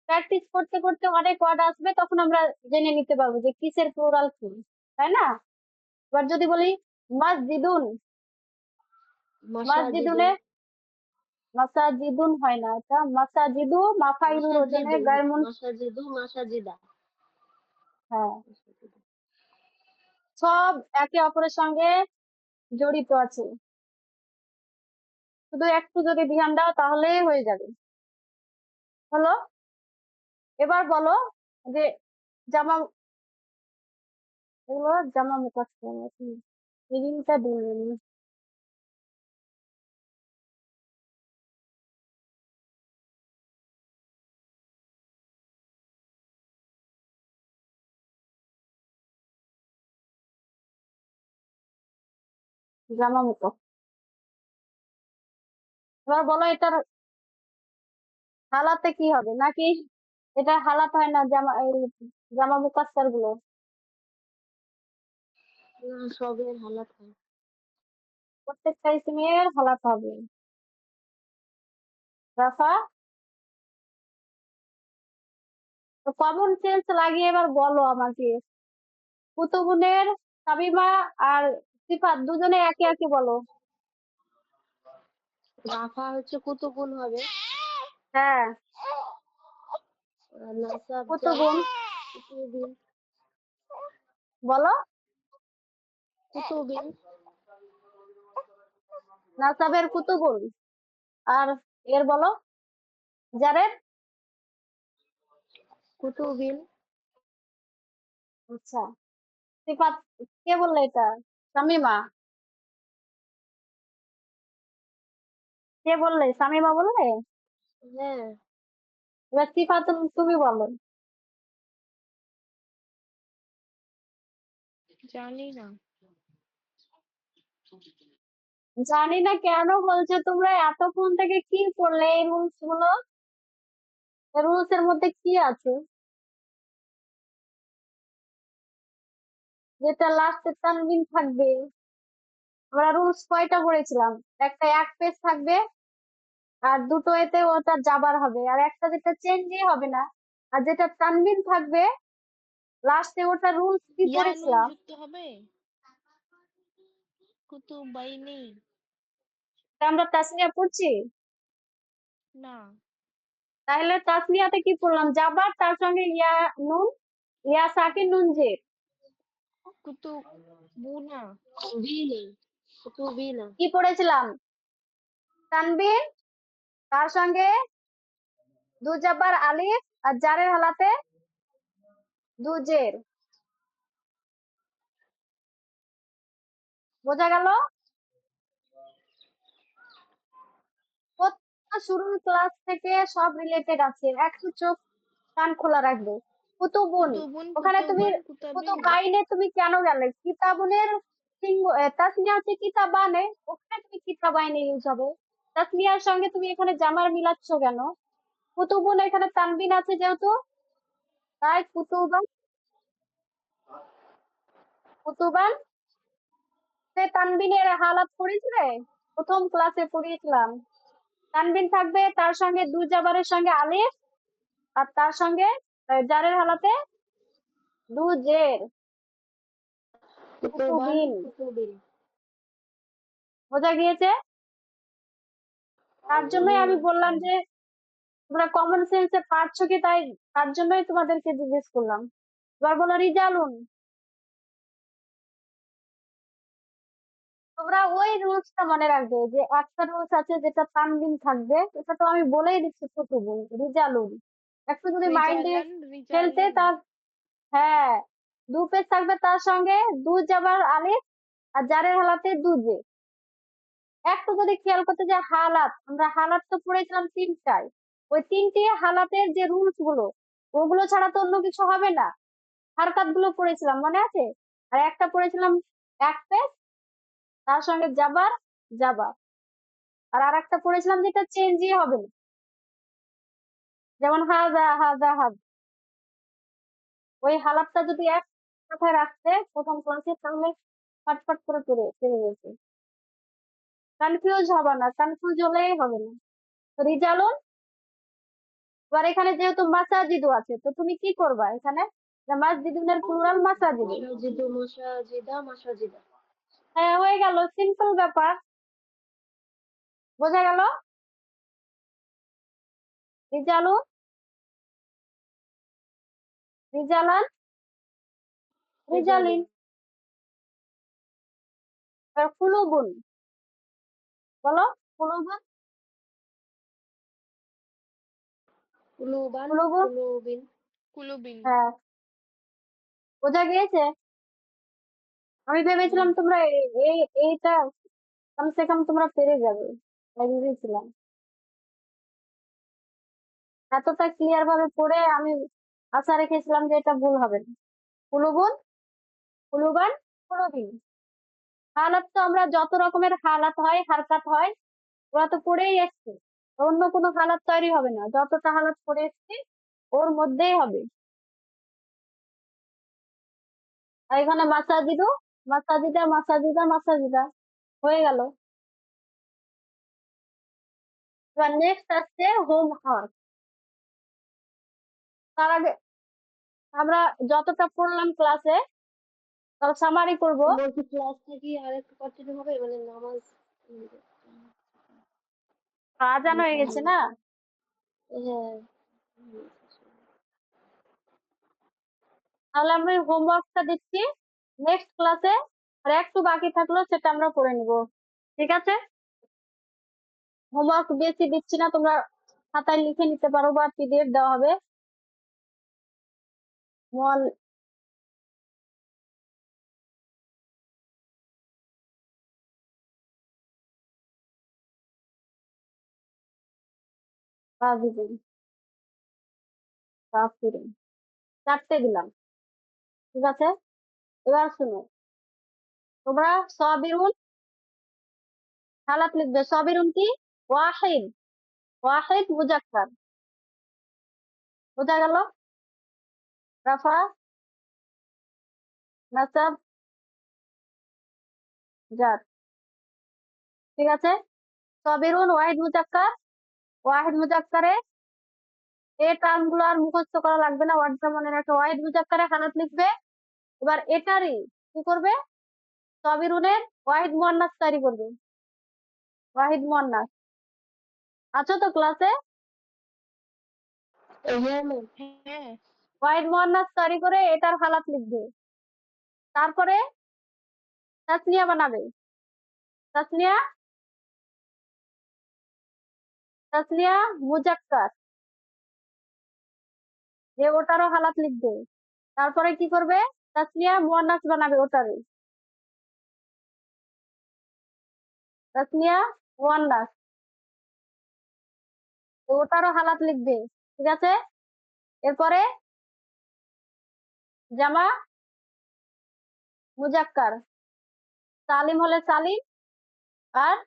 প্র্যাকটিস করতে করতে অনেক ওয়ার্ড আসবে, তখন আমরা জেনে নিতে পারবো যে কিসের প্লুরাল কি, তাই না? এবার যদি বলি মসজিদুন, মাসাজিদুন। মসজিদুনে মাসাজিদুন হয় না, এটা মাসাজিদু মাফাইলুর ওজনে মাসাজিদু। গায়মুন। মাসাজিদু মাসাজিদা। হ্যাঁ, সব একে অপরের সঙ্গে জড়িত আছে, শুধু একটু যদি ধ্যান দাও তাহলেই হয়ে যাবে। হলো, এবার বলো যে জামা, এগুলো জামা মুখস্থ রিডিংটা দিন। জামা মুখস্থ, এবার বলো এটার হালাতে কি হবে, নাকি এটা হালাত হয় না? জামা মুকাস্সার গুলো সবের হালাত হয়। প্রত্যেকটা ইসমের হালাত হবে। রাফা, তো কমন সেন্স লাগিয়ে এবার বলো আমাকে, কুতুবুনের তামিমা আর সিফাত দুজনে একে একে বলো। রাফা হচ্ছে কুতুবুন হবে। হ্যাঁ, আর নাসাব যার কুতুবুন কুতুবিন। বলো। কুতুবিন। নাসাবের কুতুবুন, আর এর বলো জারের। কুতুবিন। আচ্ছা, সিফাত কে বললে এটা? শামিমা, কে বললে? শামিমা বললে। হ্যাঁ। এবার সিফাত তুমি বলো। জানি না। জানি না কেন বলছো তোমরা? এতক্ষণ থেকে কি করলে এই রুলস গুলো? রুলস এর মধ্যে কি আছে যেটা লাস্টে তানবিন থাকবে? আমরা রুলস কয়টা পড়েছিলাম? একটা এক পেজ থাকবে, আর দুটো এতে ওটা জাবার হবে, আর একটা যেটা চেঞ্জই হবে না, আর যেটা তানবিন থাকবে লাস্টে, ওটা রুলস কি ইয়া নুন পড়েছিলাম? যুক্ত হবে। কুতুবাইনি। তা আমরা তাসনিয়া পড়ছি? না। তাহলে তাসনিয়াতে কি পড়লাম? জাবার, তার সঙ্গে ইয়া নুন, ইয়া সাকিন নুন জের। কুতুবুনা। বিনা। কুতুবিনা। কি পড়েছিলাম? তানবিন, তার সঙ্গে দু জাবার আলিফ, আর জারের হালাতে দু জের। বোঝা গেল? প্রত্যেকটা শুরুর ক্লাস থেকে সব রিলেটেড আছে, একটু চোখ কান খোলা রাখবে। কুতুবুন, কুতুবুন, ওখানে তুমি কুতুবান, কুতাবিন। কুতুবাইনে তুমি কেন গেলে? কিতাবুনের তাসনিয়া হচ্ছে কিতাবানে, ওখানে তুমি কিতাবাইনে ইউজ হবে। তাসনিয়ার সঙ্গে তুমি এখানে জামার মিলাচ্ছ কেন? কুতুবুন এখানে তানবিন আছে যেহেতু, তাই কুতুবান, কুতুবান সে তানবিনের হালাত পড়েছিলে? প্রথম ক্লাসে পড়িয়েছিলাম। তানবিন থাকবে, তার সঙ্গে দু জাবারের সঙ্গে আলিফ, আর তার সঙ্গে জারের হালাতে দু জের, কুতুবান কুতুবিন। কুতুবিন। বোঝা গিয়েছে? তার জন্যই আমি বললাম যে তোমরা কমন সেন্সে পারছো কি, তাই তার জন্যই তোমাদেরকে জিজ্ঞেস করলাম। এবার বলো রিজালুন। তোমরা ওই রুলসটা মনে রাখবে যে একটা রুলস আছে যেটা তানবিন থাকবে, এটা তো আমি বলেই দিচ্ছি কুতুবুন, রিজালুন। একটু যদি মাইন্ডে রিজালান খেলতে রিজালুন। তার, হ্যাঁ, দু পেজ থাকবে, তার সঙ্গে দু জাবার আলিফ আর জারের হালাতে দু জে। একটু যদি খেয়াল করতে, যে হালাত, আমরা হালাত তো পড়েছিলাম তিনটায়, ওই তিনটি হালাতের যে রুলস গুলো, ওগুলো ছাড়া তো অন্য কিছু হবে না। হারকাত গুলো পড়েছিলাম, মনে আছে? আর একটা পড়েছিলাম এক পেজ, তার সঙ্গে জাবার, জাবার। আর আরেকটা পড়েছিলাম যেটা চেঞ্জই হবে না, যেমন হাজা হাজা হাজ। ওই হালাতটা যদি এক কথায় রাখতে প্রথম ক্লাসে, তাহলে ফটফট করে পড়ে পেরে গেছে। কনফিউজ হবে না, কনফিউজ হলেই হবে না। তো রিজালুন। এবার এখানে যেহেতু মাসাজিদু আছে, তো তুমি কি করবা এখানে? মাসজিদুনের প্লুরাল মাসাজিদু। মাসাজিদু মাসাজিদা মাসাজিদা। হ্যাঁ, হয়ে গেল, সিম্পল ব্যাপার। বোঝা গেল? রিজালুন, রিজালান, রিজালিন। রিজালুন। এবার কুলুবুন, বলো। কুলুবুন, কুলুবান কুলুবুন। কুলুবিন। কুলুবিন। হ্যাঁ, বোঝা গিয়েছে? আমি হুম। ভেবেছিলাম তোমরা এইটা কমসে কম তোমরা পেরে যাবে, তাই ভেবেছিলাম। এতটা ক্লিয়ার ভাবে পড়ে আমি আশা রেখেছিলাম যে এটা ভুল হবে না। কুলুবুন, কুলুবান, কুলুবিন। হালাত তো আমরা যত রকমের হালাত হয়, হারকাত হয়, ওরা তো পড়েই এসছে। অন্য কোনো হালাত তৈরি হবে না, যতটা হালাত পড়ে এসছে ওর মধ্যেই হবে। আর এখানে মাসাজিদু, মাসাজিদা মাসাজিদা মাসাজিদা, হয়ে গেল। এবার নেক্সট আসছে হোমওয়ার্ক। তার আগে আমরা যতটা পড়লাম ক্লাসে, তার সামারি করব। তোমার কি ক্লাসটা কি আর একটু কন্টিনিউ হবে মানে নামাজ? আজান হয়ে গেছে না? হ্যাঁ। তাহলে আমরা হোমওয়ার্কটা দিচ্ছি নেক্সট ক্লাসে। আর একটু বাকি থাকলো, সেটা আমরা করে নিব। ঠিক আছে? হোমওয়ার্ক বেশি দিচ্ছি না, তোমরা খাতায় লিখে নিতে পারো বা পিডিএফ দেওয়া হবে। মল কাফিরুন, কাফিরুন, চারটে দিলাম। ঠিক আছে? এবার শুনো, তোমরা সাবিরুন হালাত লিখবে। সাবিরুন কি? ওয়াহিদ, ওয়াহিদ মুজাক্কার। বোঝা গেল? রাফা, নাসাব, জার। ঠিক আছে? সাবিরুন ওয়াহিদ মুজাক্কার। ওয়াহিদ মুজাক্কারে এই টার্ম গুলো আর মুখস্থ করা লাগবে না, ওয়ার্ডটা মনে রাখো। ওয়াহিদ মুজাক্কারে হালাত লিখবে। এবার এটারই কি করবে? সাবিরুনের ওয়াহিদ মুয়ান্নাস তৈরি করবে। ওয়াহিদ মুয়ান্নাস। আছো তো ক্লাসে? হ্যাঁ ম্যাম। হ্যাঁ। ওয়াহিদ মুয়ান্নাস তৈরি করে এটার হালাত লিখবে। তারপরে তাসনিয়া বানাবে। তাসনিয়া, তাসনিয়া মুজাক্কার, যে ওটারও হালাত লিখবে। তারপরে কি করবে? তাসনিয়া মুয়ান্নাস বানাবে ওটারই। তাসনিয়া মুয়ান্নাস, তো ওটারও হালাত লিখবে। ঠিক আছে? এরপরে জামা মুজাক্কার, সালিম হলে সালিম। আর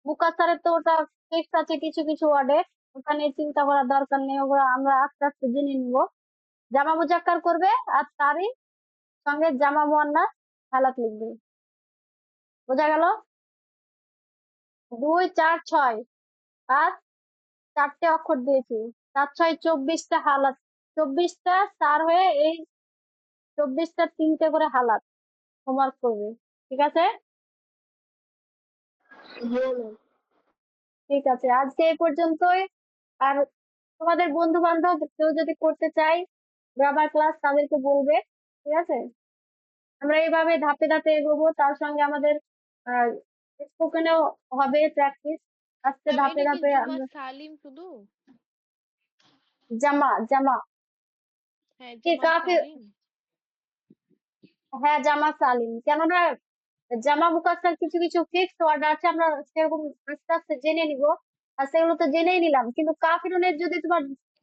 মুকাসারের তো ওটা টেক্সট আছে কিছু কিছু ওয়ার্ডে, ওটা নিয়ে চিন্তা করার দরকার নেই, ওগুলো আমরা আস্তে আস্তে জেনে নিবো। জামা মুজাক্কার করবে, আর তারই সঙ্গে জামা মুয়ান্নাস হালাত লিখবে। বোঝা গেল? 2 4 6 আর 4টে অক্ষর দিয়েছি। 4 6 24টা হালাত, 24টা স্টার হয়ে এই 24টা 3টে করে হালাত হোমওয়ার্ক করবে। ঠিক আছে? হ্যাঁ ম্যাম। ঠিক আছে, আজকে এই পর্যন্তই। আর তোমাদের বন্ধু বান্ধব কেউ যদি করতে চায় গ্রামার ক্লাস, তাদেরকে বলবে। ঠিক আছে? আমরা এইভাবে ধাপে ধাপে এগোবো, তার সঙ্গে আমাদের আহ স্পোকেনও হবে প্র্যাকটিস। আজকে ম্যাম ধাপে এটা কি ধাপে জুমা আমরা সালিম শুধু? জামা জামা হ্যাঁ কি জুমা কাফি, সালিম। হ্যাঁ জামা সালিম। কেননা জামা মুকাদ্দার কিছু কিছু ফিক্সড ওয়ার্ড আছে, আমরা সেরকম আস্তে আস্তে জেনে নিব। আর সেগুলো তো জেনেই নিলাম, কিন্তু কাফিরুনের যদি তোমার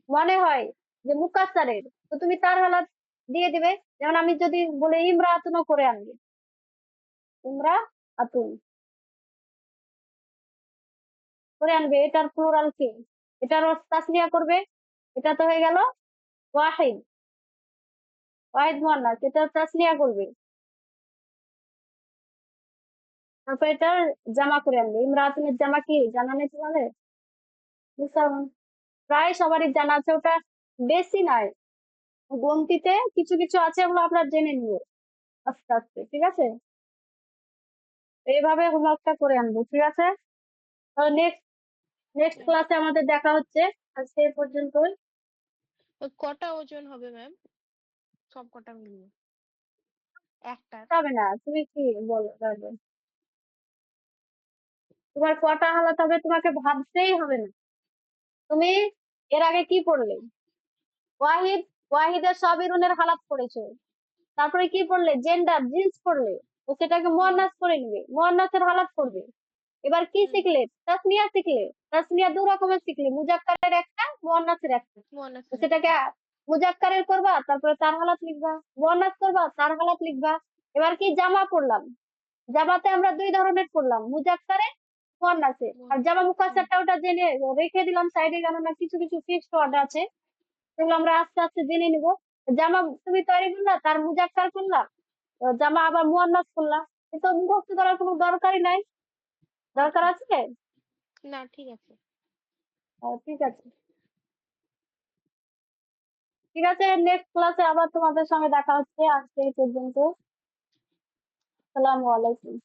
মনে হয় যে মুকাদ্দারের, তো তুমি তার হালাত দিয়ে দিবে। যেমন আমি যদি বলি ইমরাতুনও করে আনবে, ইমরা আতুন করে আনবে, এটার প্লুরাল কি? এটার তাসনিয়া করবে, এটা তো হয়ে গেল ওয়াহিদ, ওয়াহিদ মুয়ান্নাস, এটা তাসনিয়া করবে। তারপর এটা জামা করে আনবে। ইমরাতুনের জামা কি জানা নেই তোমাদের? বুঝছো? প্রায় সবারই জানা আছে, ওটা বেশি নয়, গন্তিতে কিছু কিছু আছে, ওগুলো আমরা জেনে নিব আস্তে আস্তে। ঠিক আছে? এইভাবে হোমওয়ার্কটা করে আনবো। ঠিক আছে? তাহলে নেক্সট নেক্সট ক্লাসে আমাদের দেখা হচ্ছে। আজকে এই পর্যন্তই। ওই কটা ওজন হবে ম্যাম, সব কটা মিলিয়ে একটার? হবে না, তুমি কি বলো তাহলে? তোমার কটা হালাত হবে তোমাকে ভাবতেই হবে না। তুমি এর আগে কি পড়লে? ওয়াহিদ, ওয়াহিদের সবিরুনের হালাত পড়েছো। তারপরে কি পড়লে? জেন্ডার, জিন্স পড়লে। তো সেটাকে হুম মুয়ান্নাস করে নিবে, মুয়ান্নাসের হালাত পড়বে। এবার কি হুম। শিখলে? তাসনিয়া শিখলে। তাসনিয়া দু রকমের শিখলে, মুজাক্কারের একটা, মুয়ান্নাসের একটা। তো মোনাসের সেটাকে একটা। মুজাক্কারের করবা, তারপরে তার হালাত লিখবা। মুয়ান্নাস করবা, তার হালাত লিখবা। এবার কি জামা পড়লাম, জামাতে আমরা দুই ধরনের পড়লাম, মুজাক্কারে, মুয়ান্নাসে। আর জামা হুম মুকাদ্দারটা ওটা জেনে রেখে দিলাম সাইডে, কেননা কিছু কিছু ফিক্সড ওয়ার্ড আছে, সেগুলো আমরা আস্তে আস্তে জেনে নিব। জামা তুমি তৈরি করলা, তার মুজাক্কার করলা, জামা আবার মুয়ান্নাস করলা। কিন্তু মুখস্থ করার কোনো দরকারই নাই। দরকার আচ্ছা। আছে? না ঠিক আছে। ঠিক আছে। ঠিক আছে, নেক্সট ক্লাসে আবার তোমাদের সঙ্গে দেখা হচ্ছে। আজকে এই পর্যন্ত। আসসালামু আলাইকুম।